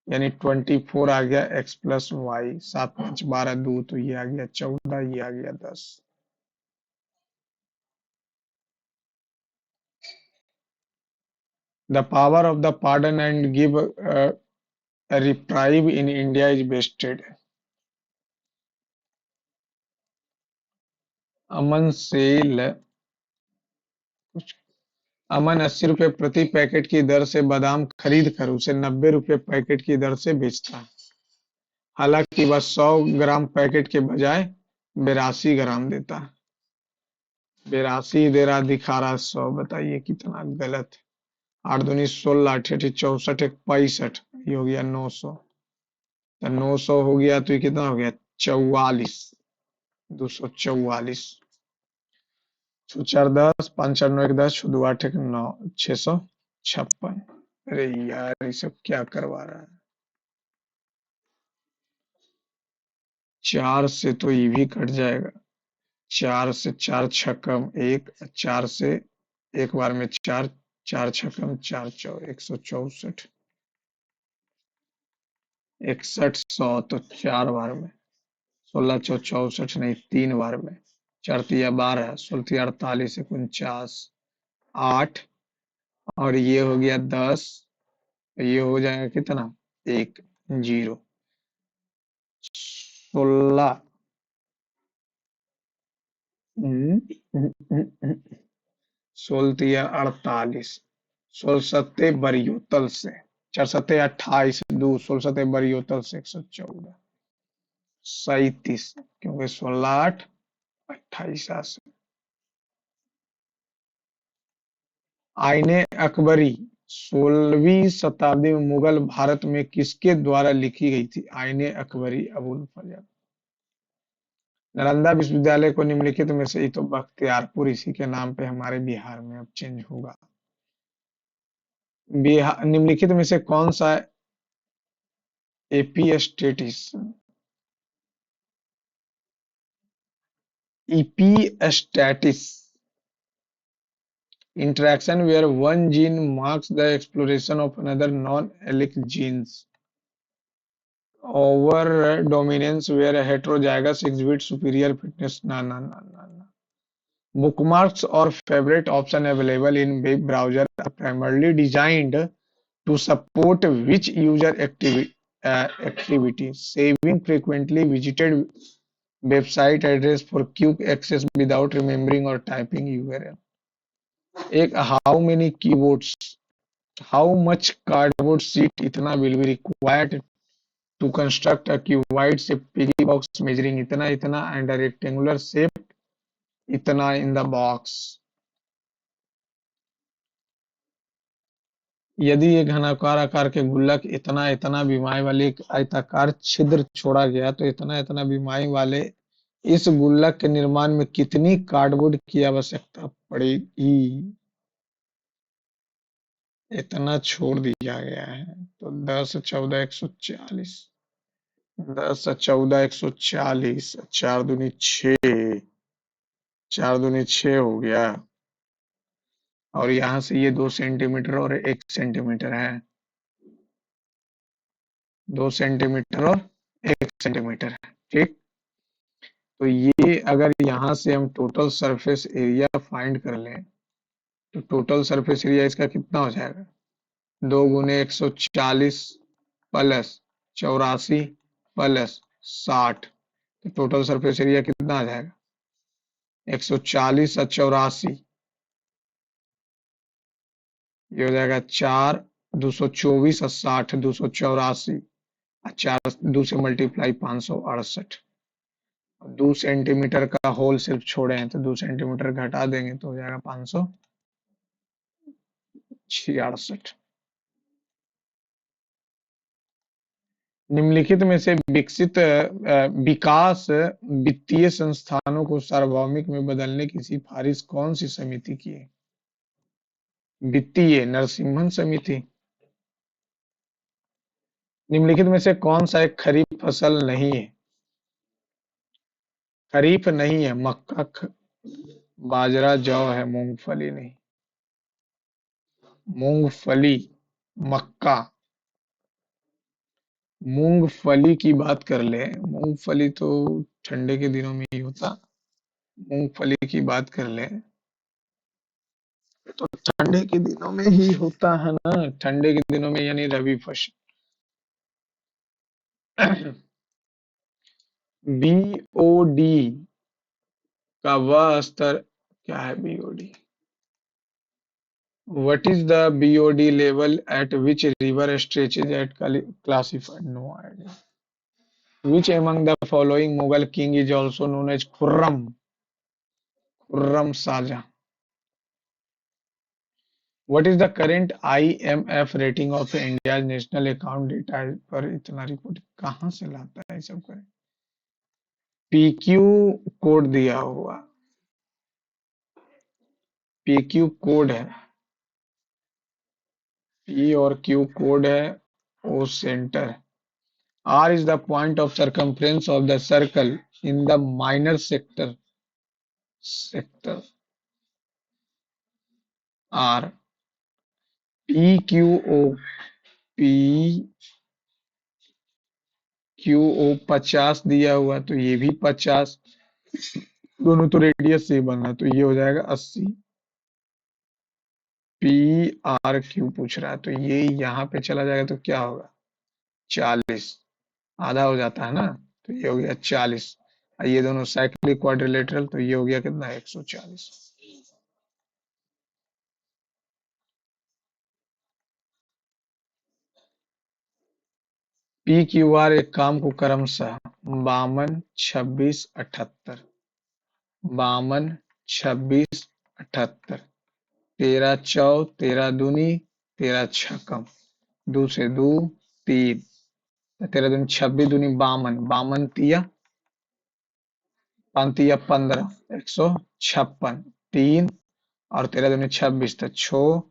यानी 24 आ गया x प्लस वाई, 7 5 12 2, तो ये आ गया 14, ये आ गया 10। The power of the pardon and give a reprieve in India is vested. अमन सेल अमन 80 रुपए प्रति पैकेट की दर से बादाम खरीद कर उसे 90 रुपए पैकेट की दर से बेचता है। हालांकि वह 100 ग्राम पैकेट के बजाय 82 ग्राम देता है। 82 दे रहा, दिखा रहा 100, बताइए कितना गलत है। 8 दूनी 16, 8 8 64, 1 65, ये हो गया 900। तो 900 हो गया तो ये कितना हो गया 44, 244। 4 10, 5 4 9 1 10, 2 8 1 9, 656। अरे यार ये सब क्या करवा रहा है। 4 से तो ये भी कट जाएगा। 4 से 4 छक्कम 1, 4 से एक बार में 4, 4 छक्कम 4 चौ 164, 61 100 तो 4 बार में, 16 चौ 64 नहीं 3 बार में, 4 तिया 12, 16 तिया 48, 49, 8, और ये हो गया 10, ये हो जाएगा कितना 1 0, 16, 16 तिया 48, 16 सत्ते बरियोतल से, 4 सत्ते 28, 2 16 सत्ते बरियोतल से 114, 37, क्योंकि 16 8 28 से। आईने अकबरी 16वीं शताब्दी में मुगल भारत में किसके द्वारा लिखी गई थी? आईने अकबरी अबुल फजल। नालंदा विश्वविद्यालय को निम्नलिखित में से, ये तो बख्तियारपुर इसी के नाम पे हमारे बिहार में अब चेंज होगा। बिहार निम्नलिखित में से कौन सा epistasis epistasis interaction where one gene marks the exploration of another non-allelic genes over dominance where a heterozygous exhibits superior fitness. Na na na na na. Bookmarks or favorite option available in web browser are primarily designed to support which user activity. Saving frequently visited website address for quick access without remembering or typing URL. एक how many keyboards, how much cardboard sheet इतना will be required to construct a cuboid shaped piggy box measuring इतना इतना and a rectangular shape इतना in the box. यदि एक घनाकार आकार के गुल्लक इतना इतना बीमारी वाले एक आयताकार छिद्र छोड़ा गया तो इतना इतना बीमारी वाले इस गुल्लक के निर्माण में कितनी कार्डबोर्ड की आवश्यकता पड़ेगी? इतना छोड़ दिया गया है तो 10 14 140, 10 14 140, 4 दूनी 6, 4 दूनी 6 हो गया, और यहाँ से ये 2 सेंटीमीटर और 1 सेंटीमीटर है, 2 सेंटीमीटर और 1 सेंटीमीटर है, ठीक। तो ये अगर यहाँ से हम टोटल सरफेस एरिया फाइंड कर लें तो टोटल सरफेस एरिया इसका कितना हो जाएगा? 2 गुने 140 प्लस 84 प्लस 60, तो टोटल सरफेस एरिया कितना आ जाएगा? 140 और 84, ये हो जाएगा 4, 224 और 60, 284, और 4 2 से मल्टीप्लाई 568। 2 सेंटीमीटर का होल सिर्फ छोड़े हैं तो 2 सेंटीमीटर घटा देंगे तो हो जाएगा 566। निम्नलिखित में से विकास वित्तीय संस्थानों को सार्वभौमिक में बदलने की सिफारिश कौन सी समिति की है? वित्तीय नरसिम्हन समिति। निम्नलिखित में से कौन सा एक खरीफ फसल नहीं है? खरीफ नहीं है, मक्का बाजरा जौ है, मूंगफली नहीं। मूंगफली, मक्का, मूंगफली की बात कर ले। मूंगफली तो ठंडे के दिनों में ही होता। मूंगफली की बात कर ले तो ठंडे के दिनों में ही होता है ना, ठंडे के दिनों में यानी रबी फसल। बीओडी का वह स्तर क्या है? BOD, what is the BOD level at which river stretches at classified? No idea. Which among the following Mughal king is also known as Khurram? Khurram Shah. What is the current IMF rating of India's national account data? पर इतना report कहाँ से लाता है सब करे? PQ code दिया हुआ, PQ कोड है, P और Q कोड है, O centre. R is the point of circumference of the circle in the minor sector R। PQO 50 दिया हुआ तो ये भी 50, दोनों तो रेडियस से ही बन रहा है तो ये हो जाएगा 80। PRQ पूछ रहा है तो ये यहाँ पे चला जाएगा तो क्या होगा? 40, आधा हो जाता है ना, तो ये हो गया 40। ये दोनों साइक्लिक क्वाड्रिलेटरल तो ये हो गया कितना? 140। PQR एक काम को क्रमशः 52, 26, 78, 52, 26, 78, 13 चौ, 13 दूनी, 13 छक्कम, 2 से 2, 3, 13 दूनी 26 दूनी 52, 52 तिया, 5 तिया 15, 156, 3 और 13 दूनी 26 तो 6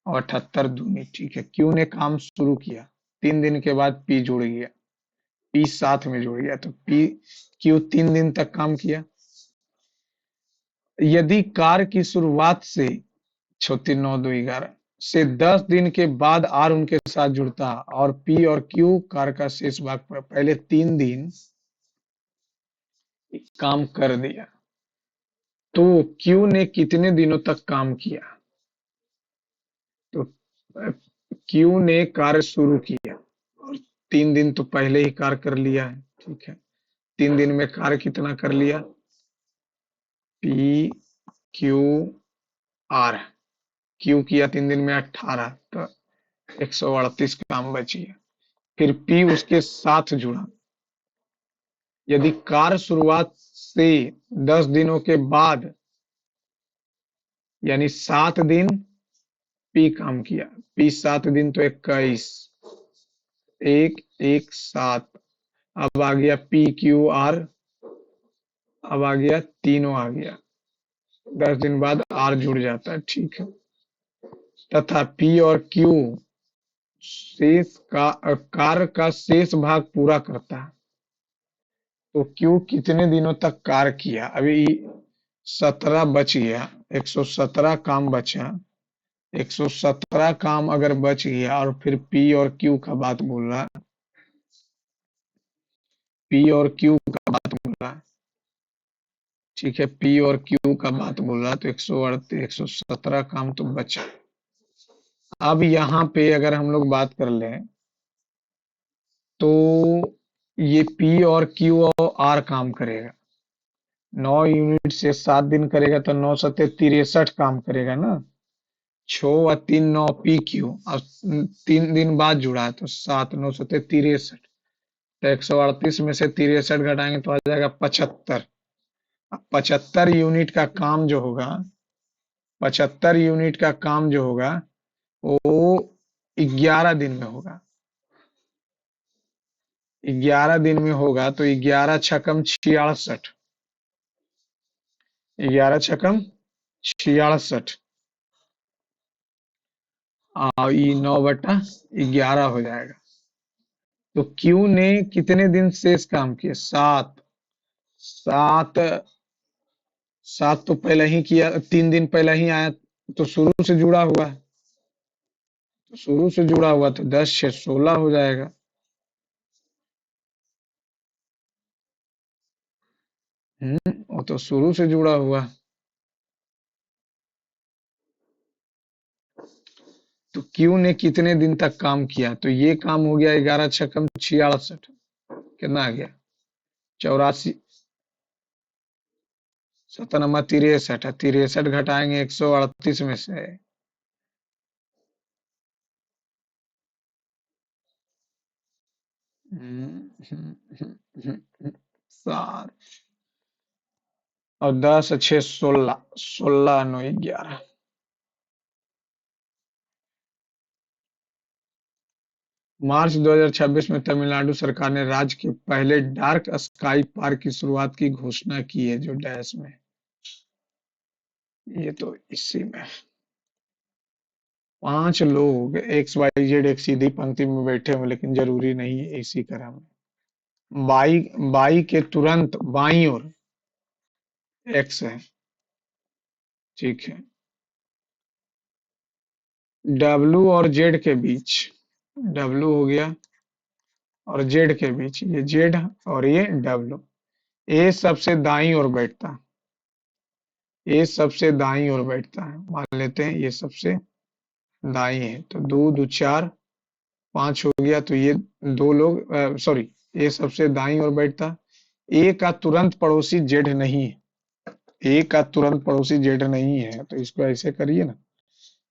और 78 दूनी। ठीक है, क्यू ने काम शुरू किया, 3 दिन के बाद पी जुड़ गया, पी साथ में जुड़ गया तो पी क्यू 3 दिन तक काम किया। यदि कार्य की शुरुआत से 6, 3, 9, 2, 11 से 10 दिन के बाद आर उनके साथ जुड़ता और पी और क्यू कार्य का शेष भाग पर पहले 3 दिन काम कर दिया तो क्यू ने कितने दिनों तक काम किया? तो क्यू ने कार्य शुरू किया और 3 दिन तो पहले ही कार्य कर लिया है। ठीक है, 3 दिन में कार्य कितना कर लिया? पी क्यू आर, क्यू किया 3 दिन में 18 तो 138 काम बची है। फिर पी उसके साथ जुड़ा। यदि कार्य शुरुआत से 10 दिनों के बाद यानी 7 दिन पी काम किया, पी 7 दिन तो 21, 1, 1, 7, अब आ गया पी क्यू आर, अब आ गया तीनों आ गया, 10 दिन बाद आर जुड़ जाता है। ठीक है, तथा पी और क्यू शेष का कार्य का शेष भाग पूरा करता है तो क्यू कितने दिनों तक कार्य किया? अभी 17 बच गया, 117 काम बचा, 117 काम अगर बच गया और फिर पी और क्यू का बात बोल रहा है, पी और क्यू का बात बोल रहा है। ठीक है, पी और क्यू का बात बोल रहा है तो 138, 117 काम तो बचा। अब यहाँ पे अगर हम लोग बात कर लें तो ये पी और क्यू और आर काम करेगा, 9 यूनिट से 7 दिन करेगा तो 9 सत्ते 63 काम करेगा ना, 6 और 3, 9 पी क्यू और 3 दिन बाद जुड़ा है तो 7, 9 सत्ते 63, तो 138 में से 63 घटाएंगे तो आ जाएगा 75। अब 75 यूनिट का काम जो होगा, 75 यूनिट का काम जो होगा वो 11 दिन में होगा। 11 दिन में होगा तो 11 छकम 66, 11 छकम 66, और ये 9/11 हो जाएगा। तो क्यू ने कितने दिन शेष काम किए? 7। सात, सात तो पहले ही किया, 3 दिन पहले ही आया, तो शुरू से जुड़ा हुआ है। तो शुरू से जुड़ा हुआ तो 10 6 16 हो जाएगा। वो तो शुरू से जुड़ा हुआ है। तो क्यू ने कितने दिन तक काम किया? तो ये काम हो गया 11 छकम 66, कितना आ गया? 84। 7 नंबर 63 है, 63 घटाएंगे 138 में से। हम्म, हम्म, हम्म, सात, और 10 6 16, 16 9 11। मार्च 2026 में तमिलनाडु सरकार ने राज्य के पहले डार्क स्काई पार्क की शुरुआत की घोषणा की है, जो डैश में। ये तो इसी में 5 लोग एक्स वाई जेड एक सीधी पंक्ति में बैठे हुए, लेकिन जरूरी नहीं है इसी क्रम में। बाई बाई के तुरंत बाई ओर एक्स है, ठीक है। डब्लू और जेड के बीच, डब्लू हो गया और जेड के बीच, ये जेड और ये डब्लू। ए सबसे दाईं ओर बैठता है, ए सबसे दाईं ओर बैठता है, मान लेते हैं ये सबसे दाईं है, तो दो दो चार, 5 हो गया। तो ये दो लोग, सॉरी, ए सबसे दाईं ओर बैठता। ए का तुरंत पड़ोसी जेड नहीं है, ए का तुरंत पड़ोसी जेड नहीं है, तो इसको ऐसे करिए ना,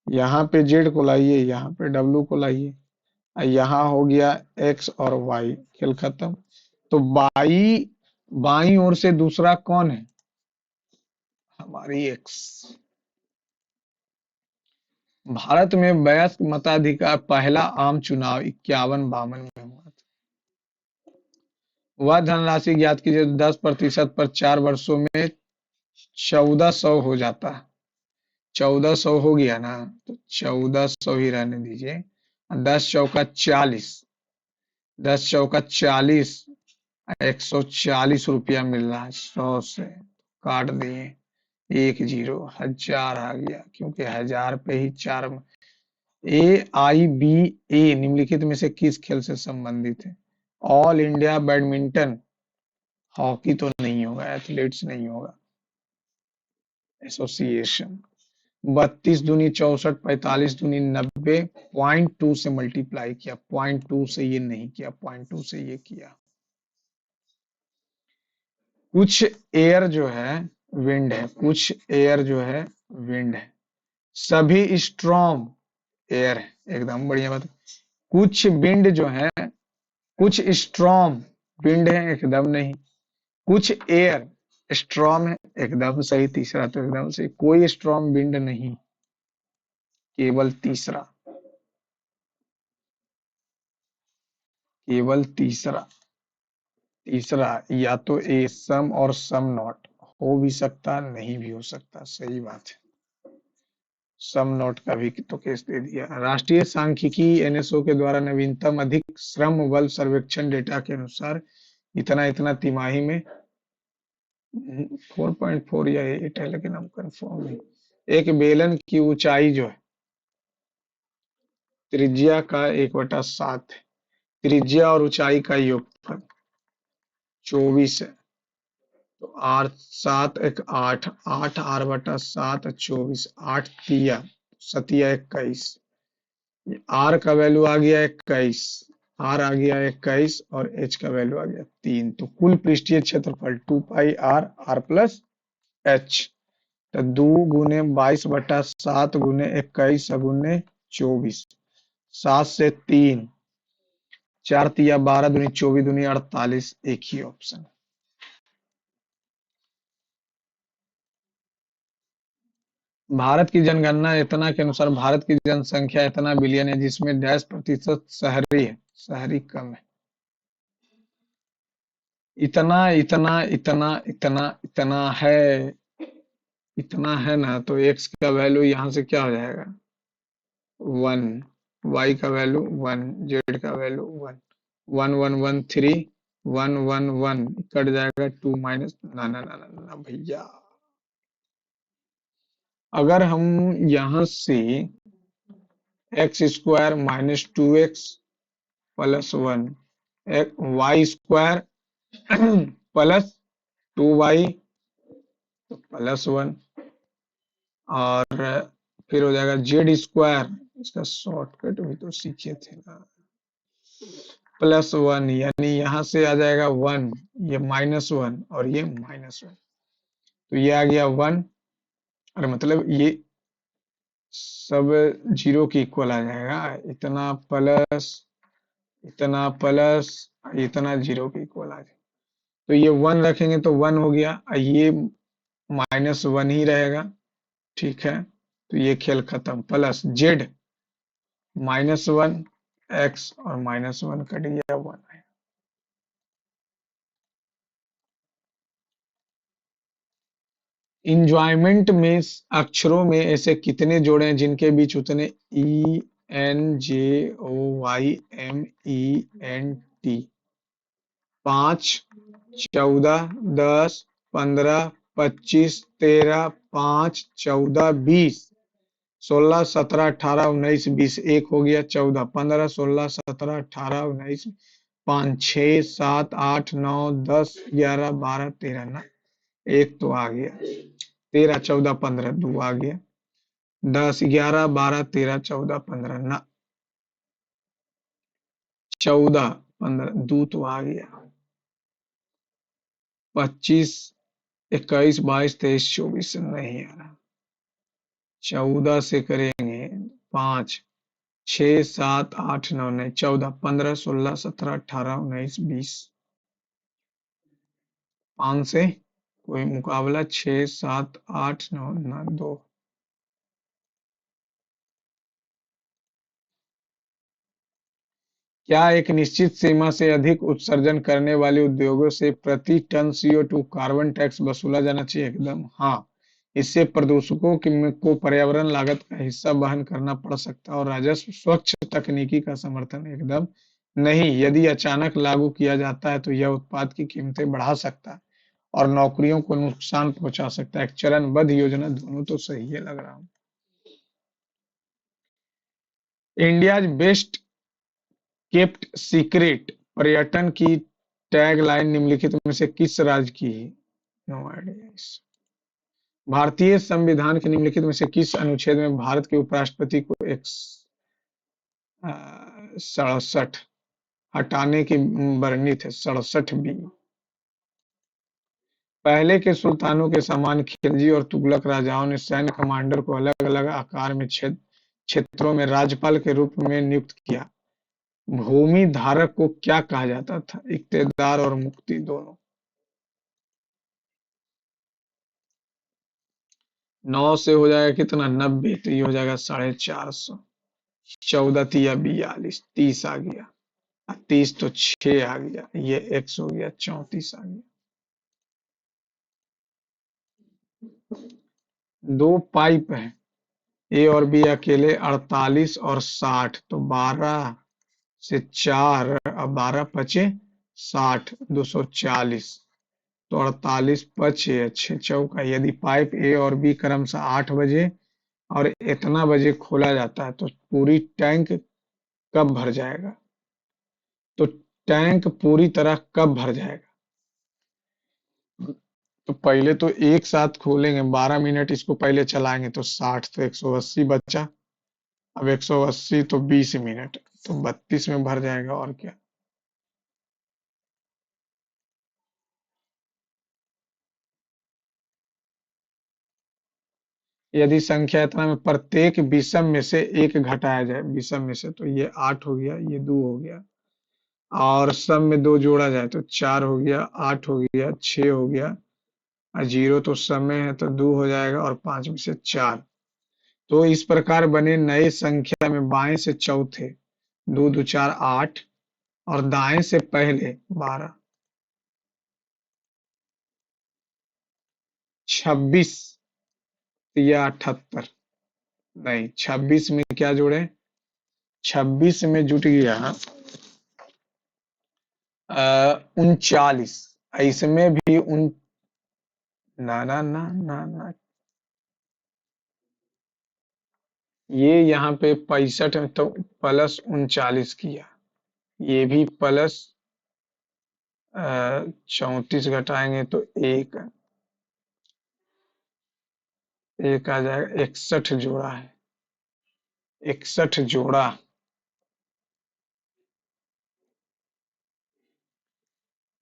यहाँ पे जेड को लाइए, यहाँ पे डब्लू को लाइए, और यहाँ हो गया एक्स और वाई, खेल खत्म। तो बाई ओर से दूसरा कौन है? हमारी एक्स। भारत में वयस्क मताधिकार पहला आम चुनाव 51-52 में हुआ था। वह धनराशि ज्ञात कीजिए 10% पर 4 वर्षों में 1400 हो जाता है। 1400 हो गया ना, तो 1400 ही रहने दीजिए। 10 चौका 40, 10 चौका 40, 140 रुपया मिल रहा है, 100 से काट दिए, 10, 1000 आ गया, क्योंकि 1000 पे ही चार। AIBA निम्नलिखित में से किस खेल से संबंधित है? ऑल इंडिया बैडमिंटन, हॉकी तो नहीं होगा, एथलेट्स नहीं होगा, एसोसिएशन। 32 दूनी 64, 45 दूनी 90, .2 से मल्टीप्लाई किया, .2 से ये नहीं किया, .2 से ये किया। कुछ एयर जो है विंड है, कुछ एयर जो है विंड है, सभी स्ट्रॉम एयर है, एकदम बढ़िया बात। कुछ विंड जो है, कुछ स्ट्रॉम विंड है, एकदम नहीं। कुछ एयर स्ट्रॉम है, एकदम सही, तीसरा तो एकदम सही, कोई स्ट्रॉम विंड नहीं, केवल तीसरा, केवल तीसरा। तीसरा या तो ए सम और सम नॉट, हो भी सकता नहीं भी हो सकता, सही बात है। सम नॉट का भी तो केस दे दिया। राष्ट्रीय सांख्यिकी एनएसओ के द्वारा नवीनतम अधिक श्रम बल सर्वेक्षण डेटा के अनुसार इतना इतना तिमाही में 4.4 या 8 है, लेकिन हम कंफर्म नहीं। एक बेलन की ऊंचाई जो है त्रिज्या का 1/7 है, त्रिज्या और ऊंचाई का योगफल 24 है। तो 8 7 1 8, 8 r/7 24, 8 तिया 7 या 21, आर का वैल्यू आ गया 21, आर आ गया 21, और एच का वैल्यू आ गया 3। तो कुल पृष्ठीय क्षेत्रफल 2 पाई आर, आर प्लस एच। तो 2 × 22/7 × 21 × 24, 7 से 3, 4 तिया 12 दूनी 24 दूनी 48, एक ही ऑप्शन। भारत की जनगणना इतना के अनुसार भारत की जनसंख्या इतना बिलियन है, जिसमें डैश प्रतिशत शहरी है, शहरी कम है। इतना इतना इतना इतना इतना है, इतना है ना, तो एक्स का वैल्यू यहाँ से क्या हो जाएगा? वन। वाई का वैल्यू वन। जेड का value one. One one one three. One one one cut जाएगा, टू माइनस, ना ना ना ना ना भैया। अगर हम यहाँ से X square minus two X plus one, Y square plus two Y plus one, और फिर हो जाएगा जेड स्क्वायर, इसका शॉर्टकट भी तो सीखे थे ना, प्लस वन, यानी यहाँ से आ जाएगा वन, ये माइनस वन और ये माइनस वन, तो ये आ गया वन, और मतलब ये सब जीरो के इक्वल आ जाएगा। इतना प्लस इतना जीरो के इक्वल आ जाएगा, तो ये वन रखेंगे तो वन हो गया, और ये माइनस वन ही रहेगा। ठीक है, तो ये खेल खत्म। Plus Z minus one, x और माइनस वन कट गया, वन है। इंजॉयमेंट में अक्षरों में ऐसे कितने जोड़े हैं जिनके बीच उतने E N J O Y M E N T? 5, 14, 10, 15, 25, 13, 5, 14, 20, 16, 17, 18, 19, 20, एक हो गया, 14, 15, 16, 17, 18, 19, 5, 6, 7, 8, 9, 10, 11, 12, 13 ना, एक तो आ गया। 13, 14, 15 दो आ गया। 10, 11, 12, 13, 14, 15 ना, 14, 15 दो तो आ गया। 25, 21, 22, 23, 24 नहीं आ रहा। 14 से करेंगे, 5, 6, 7, 8, 9 नहीं, 14, 15, 16, 17, 18, 19, 20, 5 से कोई मुकाबला, 6, 7, 8, 9 ना, 2। क्या एक निश्चित सीमा से अधिक उत्सर्जन करने वाले उद्योगों से प्रति टन CO2 कार्बन टैक्स वसूला जाना चाहिए? एकदम हाँ। इससे प्रदूषकों को पर्यावरण लागत का हिस्सा वहन करना पड़ सकता है, और राजस्व स्वच्छ तकनीकी का समर्थन एकदम नहीं। यदि अचानक लागू किया जाता है तो यह उत्पाद की कीमतें बढ़ा सकता है और नौकरियों को नुकसान पहुंचा सकता है। एक चरणबद्ध योजना, दोनों तो सही है लग रहा हूँ। इंडिया बेस्ट केप्ट सीक्रेट पर्यटन की टैगलाइन निम्नलिखित में से किस राज्य की है? No idea. भारतीय संविधान के निम्नलिखित में से किस अनुच्छेद में भारत के उपराष्ट्रपति को 67 हटाने की वर्णित है? 67 बी। पहले के सुल्तानों के समान खिलजी और तुगलक राजाओं ने सैन्य कमांडर को अलग अलग आकार में क्षेत्रों में राज्यपाल के रूप में नियुक्त किया। भूमि धारक को क्या कहा जाता था? इक्तेदार और मुक्ति दोनों। 9 से हो जाएगा कितना? 90, तो ये हो जाएगा 450। 14 तिया 42, 30 आ गया। 30 तो 6 आ गया, ये x हो गया, 34 आ गया। दो पाइप है, ए और बी अकेले 48 और 60, तो 12 से 4 और 12 पचे 60, 240, तो 48 पचे 6 चौका। यदि पाइप ए और बी क्रमशः 8 बजे और इतना बजे खोला जाता है तो पूरी टैंक कब भर जाएगा? तो टैंक पूरी तरह कब भर जाएगा? तो पहले तो एक साथ खोलेंगे, 12 मिनट इसको पहले चलाएंगे तो 60, तो 180 बचा। अब 180 तो 20 मिनट, तो 32 में भर जाएगा, और क्या। यदि संख्या इतना में प्रत्येक विषम में से एक घटाया जाए, विषम में से, तो ये 8 हो गया, ये 2 हो गया, और सम में 2 जोड़ा जाए तो 4 हो गया, 8 हो गया, 6 हो गया, और 0 तो समय है तो 2 हो जाएगा, और 5 में से 4। तो इस प्रकार बने नए संख्या में बाएं से चौथे 2 2 4 8, और दाएं से पहले 12। 26 या 78? नहीं, 26 में क्या जोड़े? 26 में जुट गया 39। इसमें भी उन, ना ना ना ना ना, ये यहाँ पे 65 में तो प्लस 39 किया, ये भी प्लस 34 घटाएंगे तो एक, एक आ जाएगा, 61 जोड़ा है, 61 जोड़ा।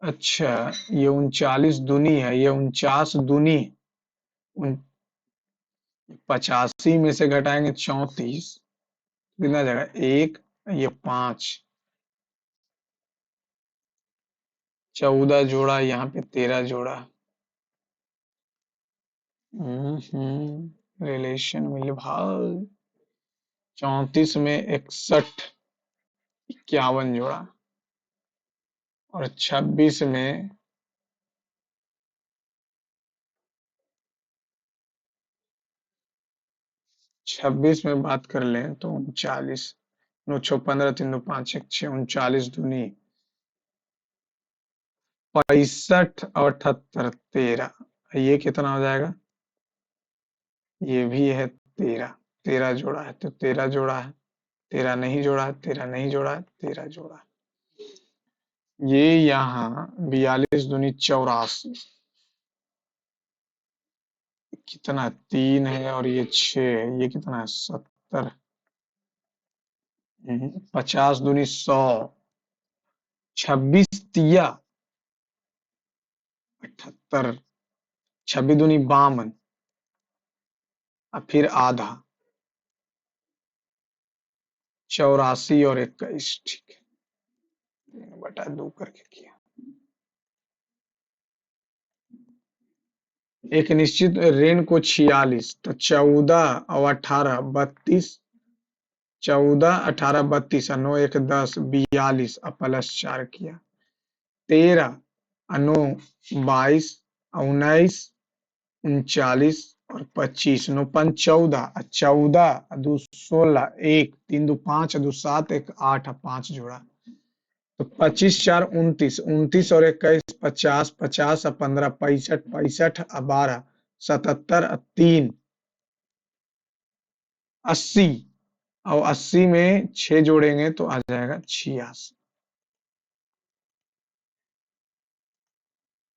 अच्छा, ये 39 दूनी है, ये 49 दूनी, उन 85 में से घटाएंगे 34, कितना जाएगा? एक, ये 5, 14 जोड़ा, यहाँ पे 13 जोड़ा। रिलेशन मिल भाग। 34 में 61, 51 जोड़ा, और 26 में 26 में बात कर लें तो 39, नौ छो 15, 3 दो 5, 1 6, 39 दूनी 65 और 78, 13, ये कितना हो जाएगा? ये भी है 13, 13 जोड़ा है, तो 13 जोड़ा है, 13 नहीं जोड़ा है, 13 नहीं जोड़ा है, 13 जोड़ा है। ये यहाँ 42 दूनी 84, कितना? 3 है, और ये 6 है, ये कितना है? 70। 50 दूनी 100, 26 तिया 78, 26 दूनी 52, और फिर आधा, 84 और 21, ठीक है, बटा 2 करके किया। एक निश्चित ऋण को 46, तो 14 और 18 32, 14 18 32, और 9 1 10, 42, और प्लस 4 किया, 13 और 9 22, और 19 39, और 25, 9 5 14, और 14 और 2 16, 1 3 2 5, और 2 7, 1 8, और 5 जोड़ा, तो 25 4 29, 29 और 21 50, 50 और 15 65, 65 और 12 77, और 3 80, और 80 में 6 जोड़ेंगे तो आ जाएगा 86।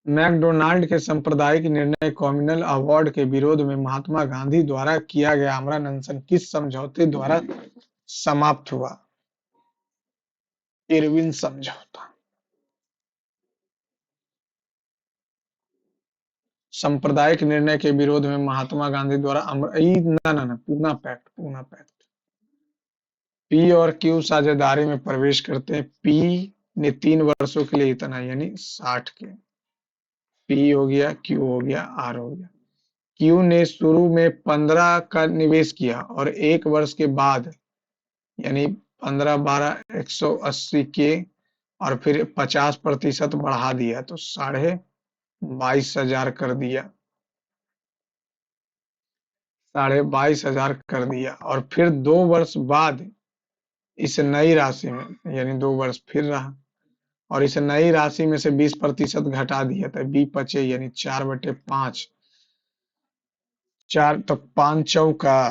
मैकडोनाल्ड के सांप्रदायिक निर्णय कम्युनल अवार्ड के विरोध में महात्मा गांधी द्वारा किया गया आमरण अनशन किस समझौते द्वारा समाप्त हुआ? इरविन समझौता। सांप्रदायिक निर्णय के विरोध में महात्मा गांधी द्वारा ना ना ना, Poona pact, Poona pact. P और क्यू साझेदारी में प्रवेश करते हैं। पी ने 3 वर्षों के लिए इतना, यानी 60 के, पी हो गया, क्यू हो गया, आर हो गया। क्यू ने शुरू में 15 का निवेश किया, और 1 वर्ष के बाद, यानी 15 12 180 के, और फिर 50% बढ़ा दिया, तो 22,500 कर दिया, 22,500 कर दिया, और फिर 2 वर्ष बाद इस नई राशि में, यानी 2 वर्ष फिर रहा, और इस नई राशि में से 20% घटा दिया, तो बी बचे, यानी 4/5, 4 तो 5 चौका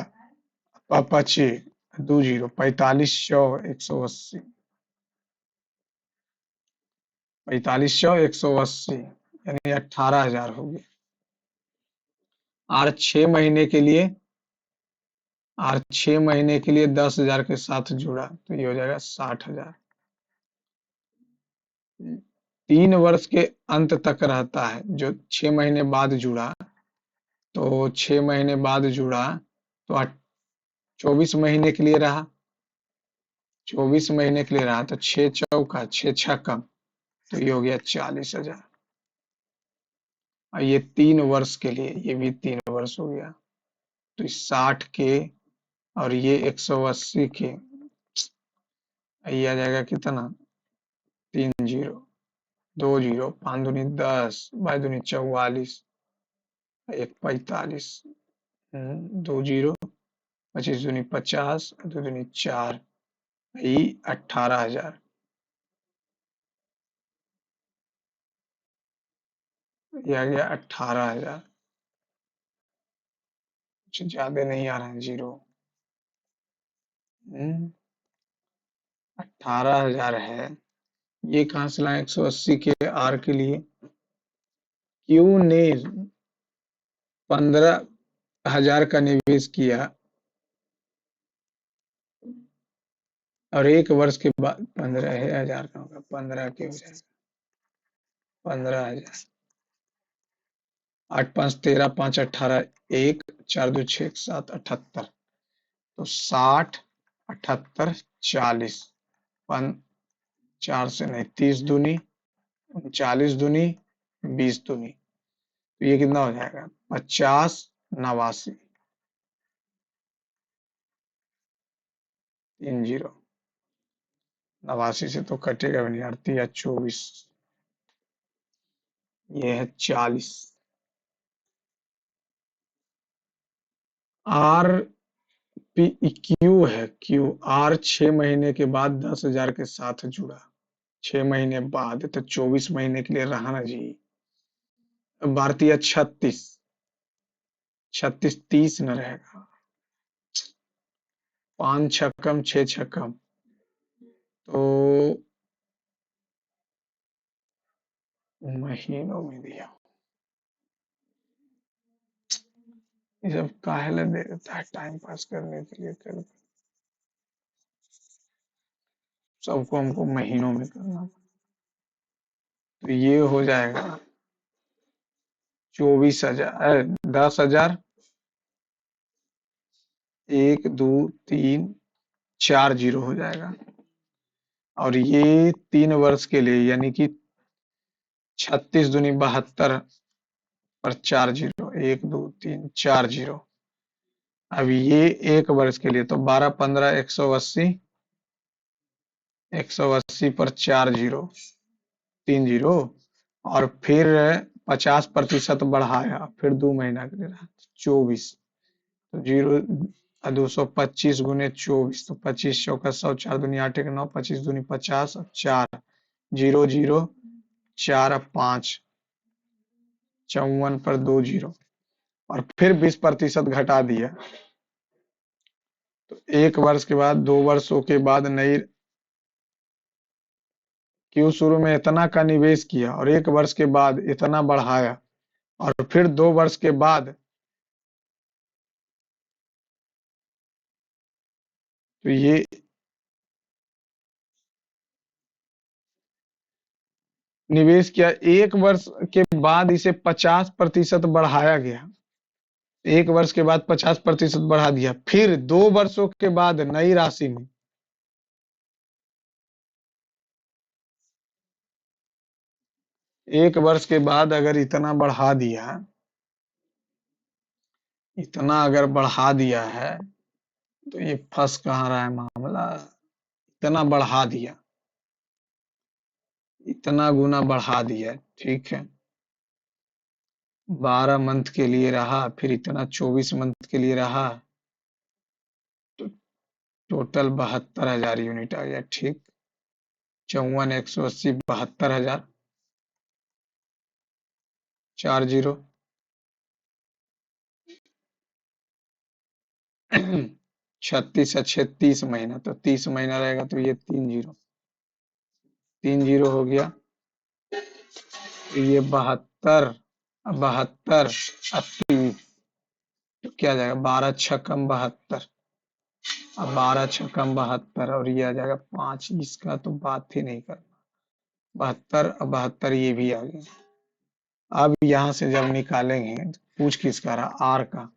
पचे 20, 45 सौ 180, 45 सौ 180, यानी 18,000 हो गया। और 6 महीने के लिए, 10,000 के साथ जुड़ा, तो ये हो जाएगा 60,000। 3 वर्ष के अंत तक रहता है, जो 6 महीने बाद जुड़ा, तो 6 महीने बाद जुड़ा, तो 24 महीने के लिए रहा, 24 महीने के लिए रहा, तो 6 चौका 6 छक्का, तो ये हो गया 40,000। और ये 3 वर्ष के लिए, ये भी 3 वर्ष हो गया, तो 60 के, और ये 180 के, ये आ जाएगा कितना? 3 0, 2 0, 5 दूनी 10, 22 दूनी 44, एक 45, दो जीरो, 25 दूनी 50, दो दूनी 4, यही 18,000। ये आ गया 18,000। कुछ ज्यादा नहीं आ रहा है जीरो। 18,000 है। ये कहाँ से लाए 180 के आर के लिए? क्यू ने 15,000 का निवेश किया और एक वर्ष के बाद 15,000 का होगा, 15 के हो जाएगा 15,000। 8 5 13, 5 18, 1 4 2 6 7 78। तो 60 78 40, 4 से नहीं, 30 दूनी 39 दूनी 20 दूनी, तो ये कितना हो जाएगा? 50 89, 30। 89 से तो कटेगा भी नहीं, 38 या 24, ये है 40। आर पी क्यू है, क्यू आर 6 महीने के बाद 10,000 के साथ जुड़ा। 6 महीने बाद तो 24 महीने के लिए रहा ना जी। भारतीय 36, 36 30 न रहेगा। 5 छक्कम 6 छक्कम, तो महीनों में दिया। ये सब काहे दे देता है? टाइम पास करने के लिए कर, सबको हमको महीनों में करना। तो ये हो जाएगा 24,000, 10,000, 1 2 3 4 जीरो हो जाएगा। और ये 3 वर्ष के लिए, यानी कि 36 दूनी 72 पर 4 जीरो, 1 2 3 4 जीरो। अब ये एक वर्ष के लिए तो 12 15 180, 180 पर 4 जीरो, 3 जीरो। और फिर 50% बढ़ाया, फिर 2 महीना के लिए रहा 24, तो जीरो 225 × 24, तो 25 चौका 100, 4 दूनी 8 1 9, 25 दूनी 50, 4 जीरो जीरो, 4 5 54 पर 2 जीरो, और फिर 20% घटा दिया। तो एक वर्ष के बाद, 2 वर्षों के बाद नई क्यू शुरू में इतना का निवेश किया और एक वर्ष के बाद इतना बढ़ाया, और फिर 2 वर्ष के बाद, तो ये निवेश किया, एक वर्ष के बाद इसे 50% बढ़ाया गया। एक वर्ष के बाद 50% बढ़ा दिया, फिर 2 वर्षों के बाद नई राशि में, एक वर्ष के बाद अगर इतना बढ़ा दिया, इतना अगर बढ़ा दिया है, तो ये फंस कहाँ रहा है मामला? इतना बढ़ा दिया, इतना गुना बढ़ा दिया, ठीक है। 12 मंथ के लिए रहा, फिर इतना 24 मंथ के लिए रहा, तो टोटल 72,000 यूनिट आ गया, ठीक। 54 180 72,000, 4 जीरो। 36 अच्छे 30 महीना, तो 30 महीना रहेगा, तो ये 3 जीरो, 3 जीरो हो गया। तो ये 72 72 80, तो क्या आ जाएगा? 12 छक्कम 72, अब 12 छक्कम 72, और ये आ जाएगा 5, इसका तो बात ही नहीं करना। 72 और 72 ये भी आ गया। अब यहाँ से जब निकालेंगे, पूछ किसका रहा? आर का।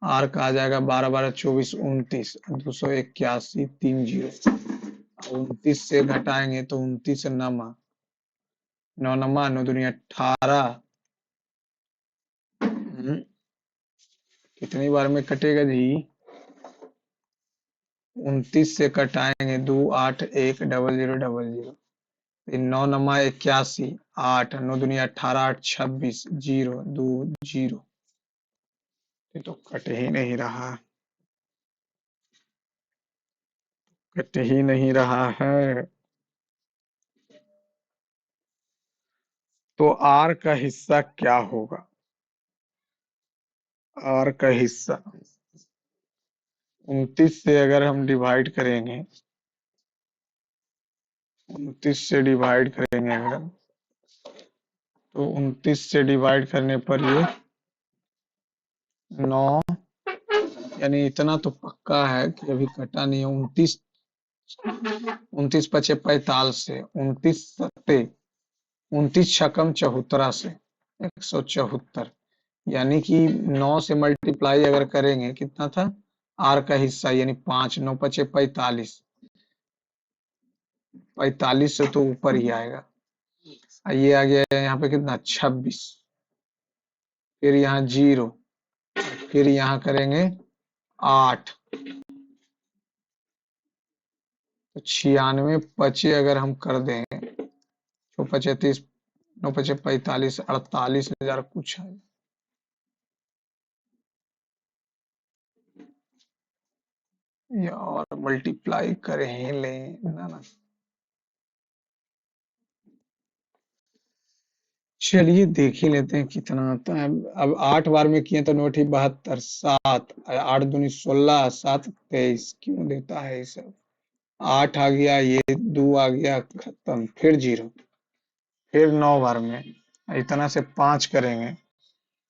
आर का आ जाएगा 12 12 24 29, 281 3 जीरो। 29 से घटाएंगे तो 29 नमा 9 नमा 9 दूनी 18, कितनी बार में कटेगा जी? 29 से कटाएंगे 2 8 1 00 00, 9 नमा 81, 8 9 दूनी 18 8 26 0 2 0, ये तो कट ही नहीं रहा, कट ही नहीं रहा है। तो आर का हिस्सा क्या होगा? आर का हिस्सा 29 से अगर हम डिवाइड करेंगे, 29 से डिवाइड करेंगे अगर, तो 29 से डिवाइड करने पर ये 9, यानी इतना तो पक्का है कि अभी कटा नहीं है। 29, 29 × 5 = 45 से 29 से 174, यानी कि 9 से मल्टीप्लाई अगर करेंगे कितना था आर का हिस्सा, यानी 5, 9 × 5 = 45, 45 से तो ऊपर ही आएगा। ये आ गया यहाँ पे कितना 26, फिर यहाँ 0, फिर यहाँ करेंगे 8, तो 96 पचे अगर हम कर दें, 6×5 = 30, 9×5 = 45, 48,000 कुछ है। या और मल्टीप्लाई करें लें ना। चलिए देख ही लेते हैं कितना आता है। अब 8 बार में किए तो 9 × 72, 7, 8 दूनी 16, 7 23, क्यों देता है ये सब। 8 आ गया, ये 2 आ गया, खत्म, फिर 0, फिर 9 बार में इतना से 5 करेंगे,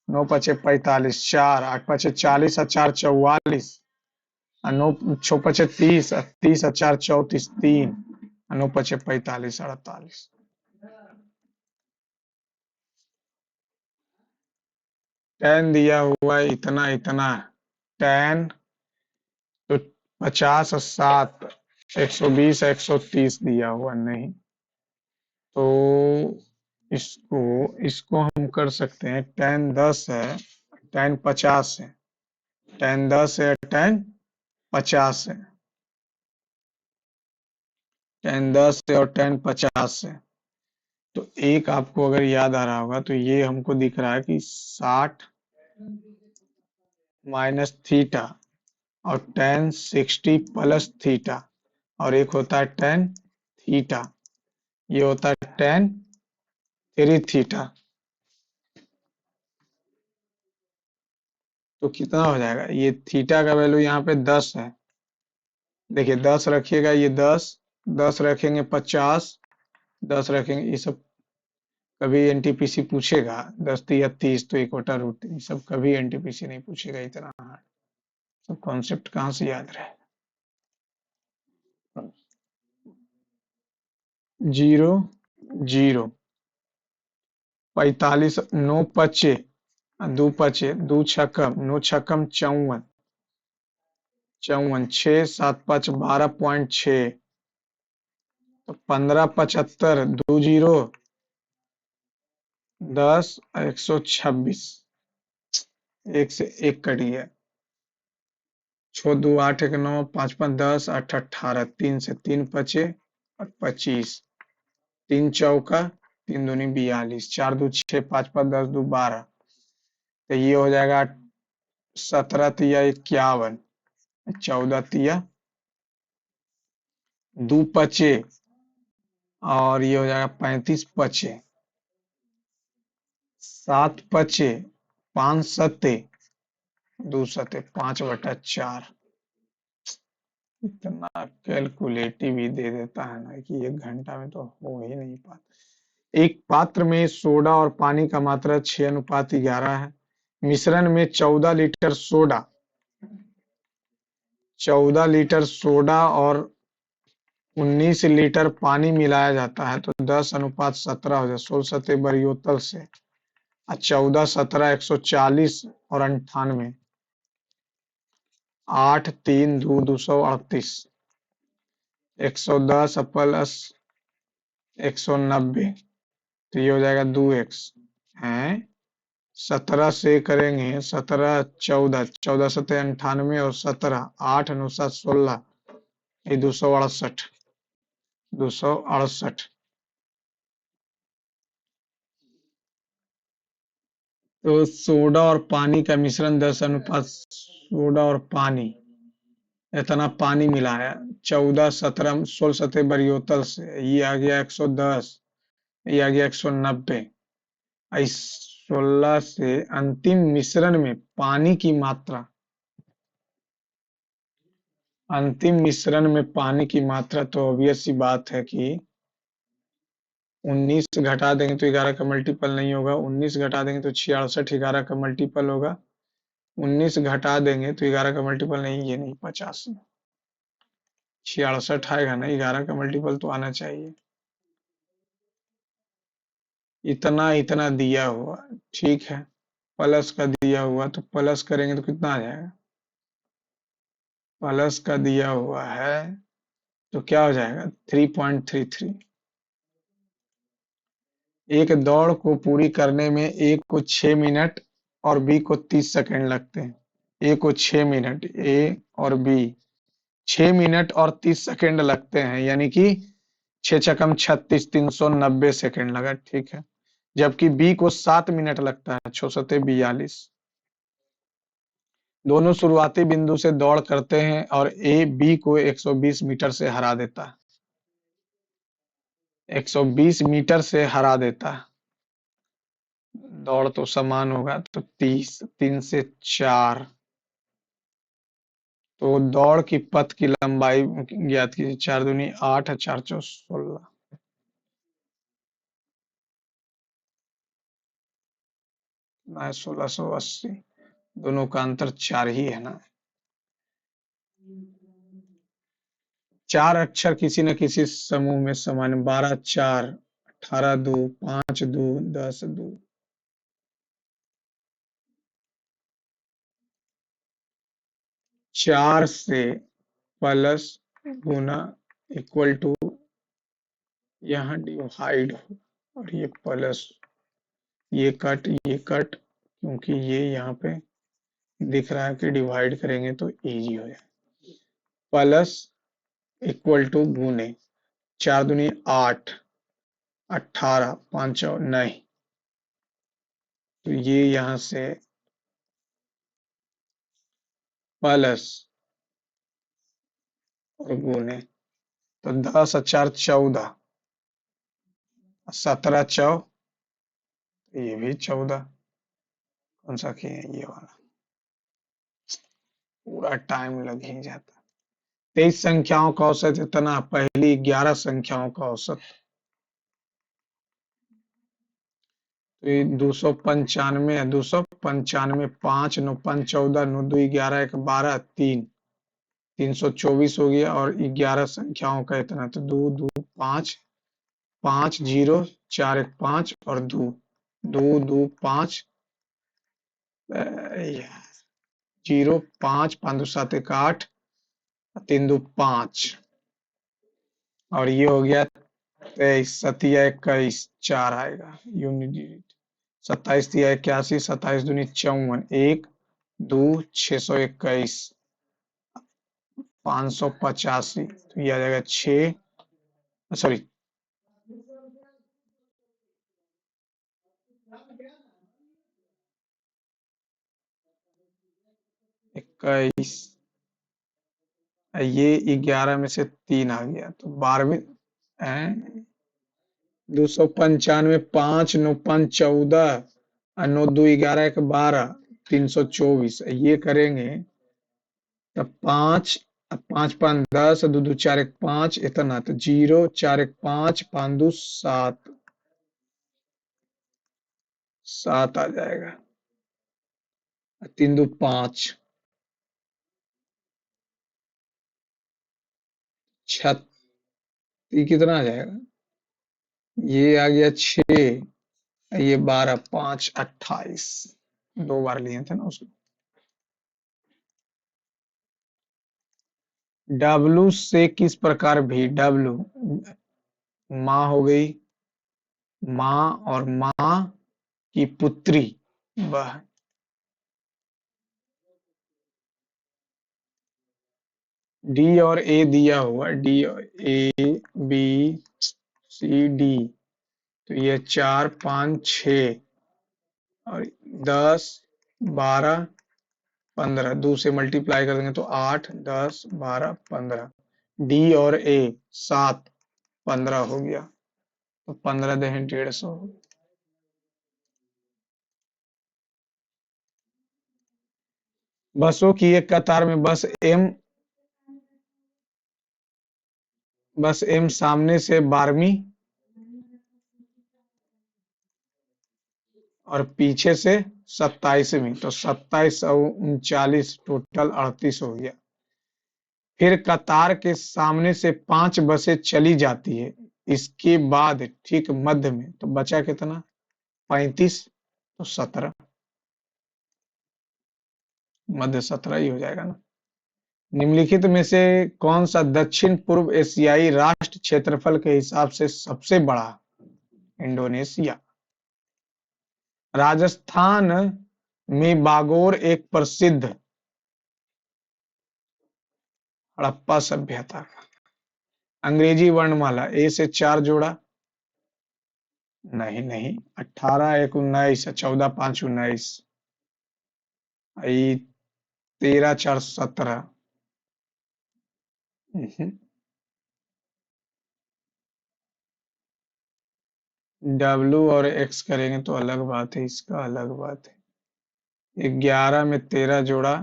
9×5 = 45, 4, 8×5 = 40, और 4 = 44, और 9×6 = 30, और 30 और 4 = 34, 3, और 9×5 = 45, 48। tan दिया हुआ है इतना इतना, tan तो 50 और 7, 120, 130 दिया हुआ नहीं, तो इसको इसको हम कर सकते हैं। tan 10 है, tan 50 है, tan 10 है, tan 50 है, tan 10 है और tan 50 है। तो एक आपको अगर याद आ रहा होगा तो ये हमको दिख रहा है कि 60 माइनस थीटा, और tan 60 प्लस थीटा, और एक होता है tan थीटा, ये होता है tan 3 थीटा। तो कितना हो जाएगा, ये थीटा का वैल्यू यहाँ पे 10 है, देखिए 10 रखिएगा, ये 10, 10 रखेंगे 50, 10 रखेंगे, ये सब कभी एनटीपीसी पूछेगा 10 या 30 तो 1/√3, सब कभी एनटीपीसी नहीं पूछेगा इतना हार्ड, सब कॉन्सेप्ट कहाँ से याद रहे। 0, 0, 45, 9 पचे, 2 पचे, 2 छक्कम, 9 छक्कम 54, 54, 6, 7, 5, 12.6, तो 1575, 2 0, 10, 126, एक से एक कट गया, 6 2 8 1 9, 5 5 10, 8 18, 3 से 3 बचे और 25, 3 चौका, 3 दूनी 42, 4 2 6, 5 5 10 2 12, तो ये हो जाएगा 17 तिया 51, 14 तिया 2 पचे, और ये हो जाएगा 35 पचे, 7 पचे, 5 सत्ते, 2 सत्ते 5/4, इतना कैलकुलेटिव ही दे देता है ना कि 1 घंटा में तो हो ही नहीं पाता। एक पात्र में सोडा और पानी का मात्रा 6:11 है। मिश्रण में 14 लीटर सोडा और 19 लीटर पानी मिलाया जाता है, तो 10:17 हो जाए। 16 सतह बरियोतल से, और 14 17 140 और 98, 8 3 2 238, 110 प्लस 190, तो ये हो जाएगा 2x है। 17 से करेंगे, 17 14, 14 सतह 98 और 17, 8 9 7 16, ये 268, 268, तो सोडा और पानी का मिश्रण 10 अनुपात सोडा और पानी, इतना पानी मिला है। 14 17 16 सतह बरियोतल से ये आ गया 110, ये आ गया 190। इस 16 से अंतिम मिश्रण में पानी की मात्रा, अंतिम मिश्रण में पानी की मात्रा तो ऑब्वियस सी बात है कि 19 घटा देंगे तो 11 का मल्टीपल नहीं होगा, 19 घटा देंगे तो 66, 11 का मल्टीपल होगा, 19 घटा देंगे तो 11 का मल्टीपल नहीं, ये नहीं 85, 66 आएगा ना, 11 का मल्टीपल तो आना चाहिए। इतना इतना दिया हुआ, ठीक है, प्लस का दिया हुआ तो प्लस करेंगे तो कितना आ जाएगा, प्लस का दिया हुआ है तो क्या हो जाएगा 3.33। एक दौड़ को पूरी करने में ए को 6 मिनट और बी को 30 सेकंड लगते हैं। ए को 6 मिनट, ए और बी 6 मिनट और 30 सेकंड लगते हैं, यानी कि 6 छकम 36, 390 सेकंड लगा, ठीक है। जबकि बी को 7 मिनट लगता है, 6 सते 42। दोनों शुरुआती बिंदु से दौड़ करते हैं और ए बी को 120 मीटर से हरा देता है, 120 मीटर से हरा देता है। दौड़ तो समान होगा तो 30, 3 से 4, तो दौड़ की पथ की लंबाई ज्ञात कीजिए। 4 दूनी 8, 4 चौ 16, 1680। दोनों का अंतर 4 ही है ना। 4 अक्षर किसी न किसी समूह में समान, 12 4, 18 2, 5 2, 10 2। 4 से प्लस गुना इक्वल टू, यहाँ डिवाइड हो और ये प्लस, ये कट, क्योंकि ये यहाँ पे दिख रहा है कि डिवाइड करेंगे तो इजी हो जाए। प्लस इक्वल टू गुने, 4 दूनी 8, 18, 5 नहीं, तो ये यहाँ से प्लस और गुने, तो 10 और 4 14, 17 चौ, ये भी 14। कौन सा किए ये वाला, पूरा टाइम लग ही जाता। 23 संख्याओं का औसत इतना, पहली 11 संख्याओं का औसत तो ये 295 है, 295, 5 9 5 14, 9 2 11, 1 12, 3, 324 हो गया। और 11 संख्याओं का इतना, तो 2 2 5, 5 0, 4 1 5 और 2 2 2 5, 0 5 5 2 7 1 8, 3 2 5, और ये हो गया 23, सतिया 21, 4 आएगा यूनिट डिजिट। 27 तिया 81, 27 दूनी 54, 1 2 621, 585, तो ये आ जाएगा 6, सॉरी 21, ये 11 में से 3 आ गया तो 12, 295, 5 9 5 14, 9 2 11, 1 12, 324, ये करेंगे तब 5, 5 5 10, 2 2 4 1 5, इतना तो 0 4 1 5, 5 2 7, 7 आ जाएगा, 3 2 5, 6, ये कितना आ जाएगा, ये आ गया 6, ये 12 5 28, 2 बार लिए थे ना उसको। डब्लू से किस प्रकार भी, डब्लू माँ हो गई, माँ और माँ की पुत्री बहन, डी और ए दिया हुआ, डी और ए बी सी डी, तो ये 4 5 6 और 10, 12, 15, 2 से मल्टीप्लाई कर देंगे तो 8, 10, 12, 15। डी और ए 7, 15 हो गया। तो 15 दे 150। बसों की एक कतार में बस एम सामने से 12वीं और पीछे से 27वीं, तो 27 और 39 टोटल 38 हो गया। फिर कतार के सामने से 5 बसें चली जाती है, इसके बाद ठीक मध्य में, तो बचा कितना? 35, तो 17। मध्य 17 ही हो जाएगा ना। निम्नलिखित में से कौन सा दक्षिण पूर्व एशियाई राष्ट्र क्षेत्रफल के हिसाब से सबसे बड़ा? इंडोनेशिया। राजस्थान में बागोर एक प्रसिद्ध हड़प्पा सभ्यता। अंग्रेजी वर्णमाला ए से 4 जोड़ा। नहीं नहीं, 18 1 19, 14 5 19, 13 4 17। डब्लू और एक्स करेंगे तो अलग बात है, इसका अलग बात है। 11 में 13 जोड़ा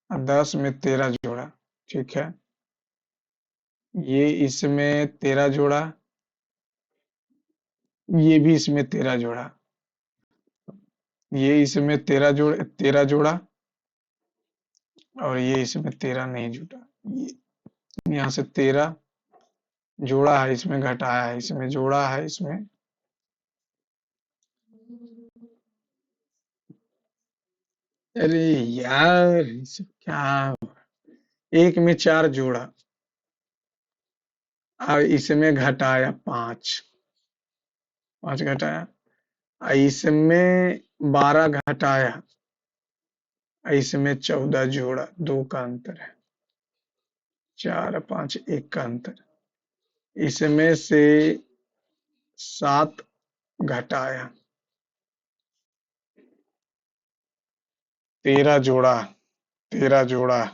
और 10 में 13 जोड़ा। ठीक है, ये इसमें 13 जोड़ा, ये भी इसमें 13 जोड़ा, ये इसमें 13 जोड़ा, और ये इसमें 13 नहीं जुटा। ये यहाँ से 13 जोड़ा है, इसमें घटाया है, इसमें जोड़ा है, इसमें। अरे यार, सब क्या? एक में 4 जोड़ा और इसमें घटाया 5, 5 घटाया, और इसमें 12 घटाया, और इसमें 14 जोड़ा। 2 का अंतर है। 4 5 1 का अंतर। इसमें से 7 घटाया, 13 जोड़ा, 13 जोड़ा,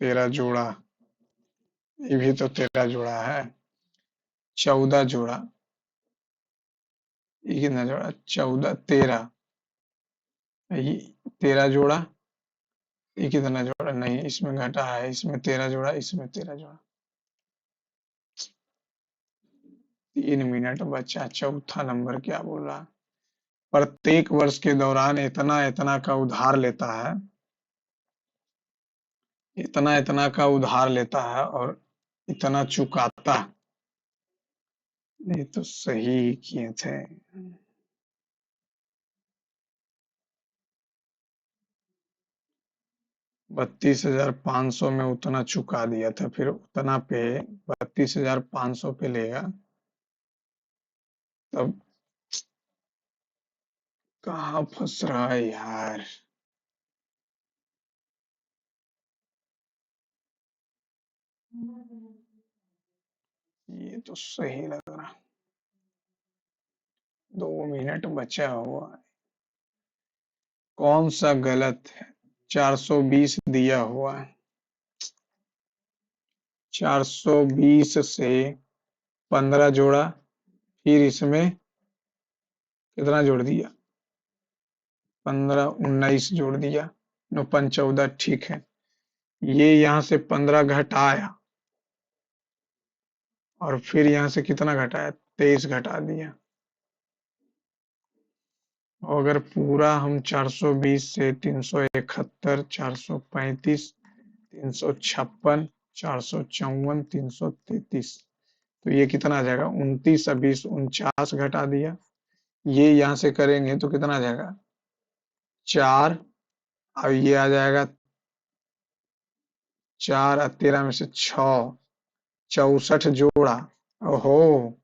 13 जोड़ा, ये भी तो 13 जोड़ा है। 14 जोड़ा, ये कितना जोड़ा? 14 13, ये 13 जोड़ा, ये कितना जोड़ा? नहीं, इसमें घटा है, इसमें 13 जोड़ा, इसमें 13 जोड़ा। 3 मिनट बचा। चौथा नंबर क्या बोल रहा? प्रत्येक वर्ष के दौरान इतना इतना का उधार लेता है, इतना इतना का उधार लेता है और इतना चुकाता है। ये तो सही किए थे। 32,500 में उतना चुका दिया था, फिर उतना पे 32,500 पे लेगा, तब कहाँ फंस रहा है यार? ये तो सही लग रहा। 2 मिनट बचा हुआ है। कौन सा गलत है? 420 दिया हुआ है, 420 से 15 जोड़ा, फिर इसमें कितना जोड़ दिया? 15 19 जोड़ दिया, 9 5 14। ठीक है, ये यहाँ से 15 घटाया, और फिर यहाँ से कितना घटाया? 23 घटा दिया। और अगर पूरा हम 420 से 371, 435, 356, 454, 333, तो ये कितना आ जाएगा? 29 और 20 49 घटा दिया। ये यहाँ से करेंगे तो कितना आ जाएगा? 4, और ये आ जाएगा 4 और 13 में से 6, 64 जोड़ा। ओहो,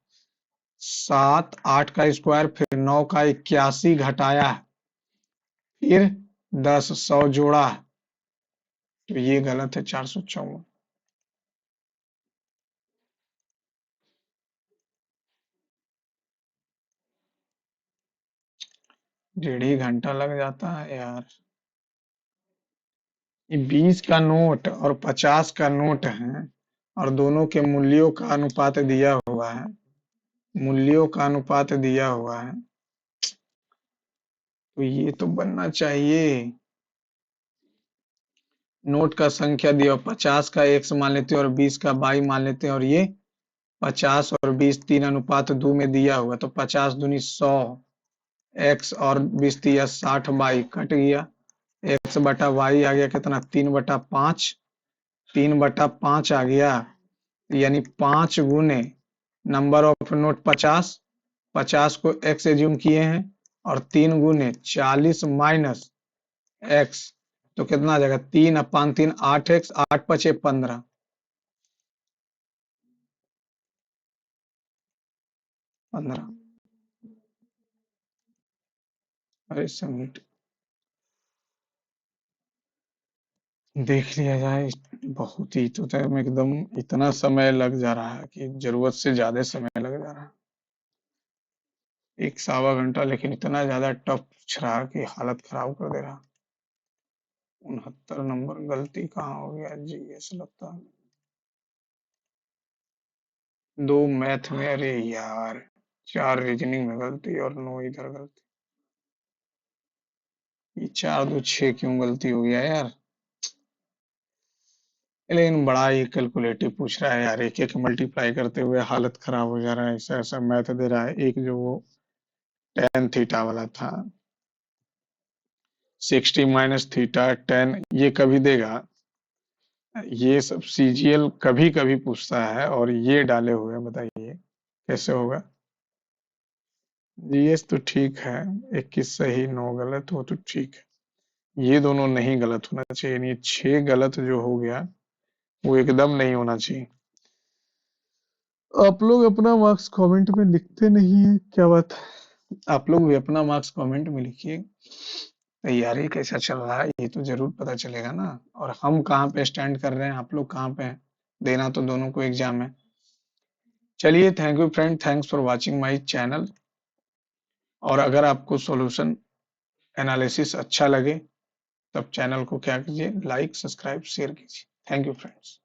7 8 का स्क्वायर, फिर 9 का 81 घटाया, फिर 10 100 जोड़ा, तो ये गलत है। 454। डेढ़ ही घंटा लग जाता है यार। ये 20 का नोट और 50 का नोट है, और दोनों के मूल्यों का अनुपात दिया हुआ है। मूल्यों का अनुपात दिया हुआ है, तो ये तो बनना चाहिए। नोट का संख्या दिया, 50 का x मान लेते हैं और 20 का y मान लेते हैं, और ये 50 और 20 3:2 में दिया हुआ, तो 50 दूनी 100 x और 20 दिया 60 y, कट गया। x बटा y आ गया कितना, 3/5। 3/5 आ गया, यानी 5 गुने नंबर ऑफ नोट 50। 50 को x एज्यूम किए हैं, और 3 गुने 40 माइनस x, तो कितना आ जाएगा, 3/3 8x, 8×5 15। 15। अरे सबमिट देख लिया जाए। बहुत ही तो टाइम, एकदम इतना समय लग जा रहा है कि जरूरत से ज्यादा समय लग जा रहा है। 1 सवा घंटा, लेकिन इतना ज्यादा टफ पूछ रहा कि हालत खराब कर दे रहा। 69 नंबर, गलती कहाँ हो गया जी, ऐसा लगता है। 2 मैथ में, अरे यार, 4 रीजनिंग में गलती और 9 इधर गलती। ये 4×2=6 क्यों गलती हो गया यार। लेकिन बड़ा ही कैलकुलेटिव पूछ रहा है यार, एक एक मल्टीप्लाई करते हुए हालत खराब हो जा रहा है। ऐसा ऐसा मैथ दे रहा है। एक जो वो टेन थीटा वाला था, 60 - थीटा 10, ये कभी देगा। ये सब सीजीएल कभी कभी पूछता है, और ये डाले हुए हैं, बताइए कैसे होगा। जीएस तो ठीक है, 21 सही 9 गलत, वो तो ठीक है। ये दोनों नहीं गलत होना चाहिए, यानी 6 गलत जो हो गया, वो एकदम नहीं होना चाहिए। आप लोग अपना मार्क्स कमेंट में लिखते नहीं है, क्या बात है। आप लोग भी अपना मार्क्स कमेंट में लिखिए। तैयारी कैसा चल रहा है, ये तो जरूर पता चलेगा ना। और हम कहाँ पे स्टैंड कर रहे हैं, आप लोग कहाँ पे हैं। देना तो दोनों को एग्जाम है। चलिए, thank you friend, thanks for watching my channel. और अगर आपको सॉल्यूशन एनालिसिस अच्छा लगे, तब चैनल को क्या कीजिए, लाइक सब्सक्राइब शेयर कीजिए। Thank you friends.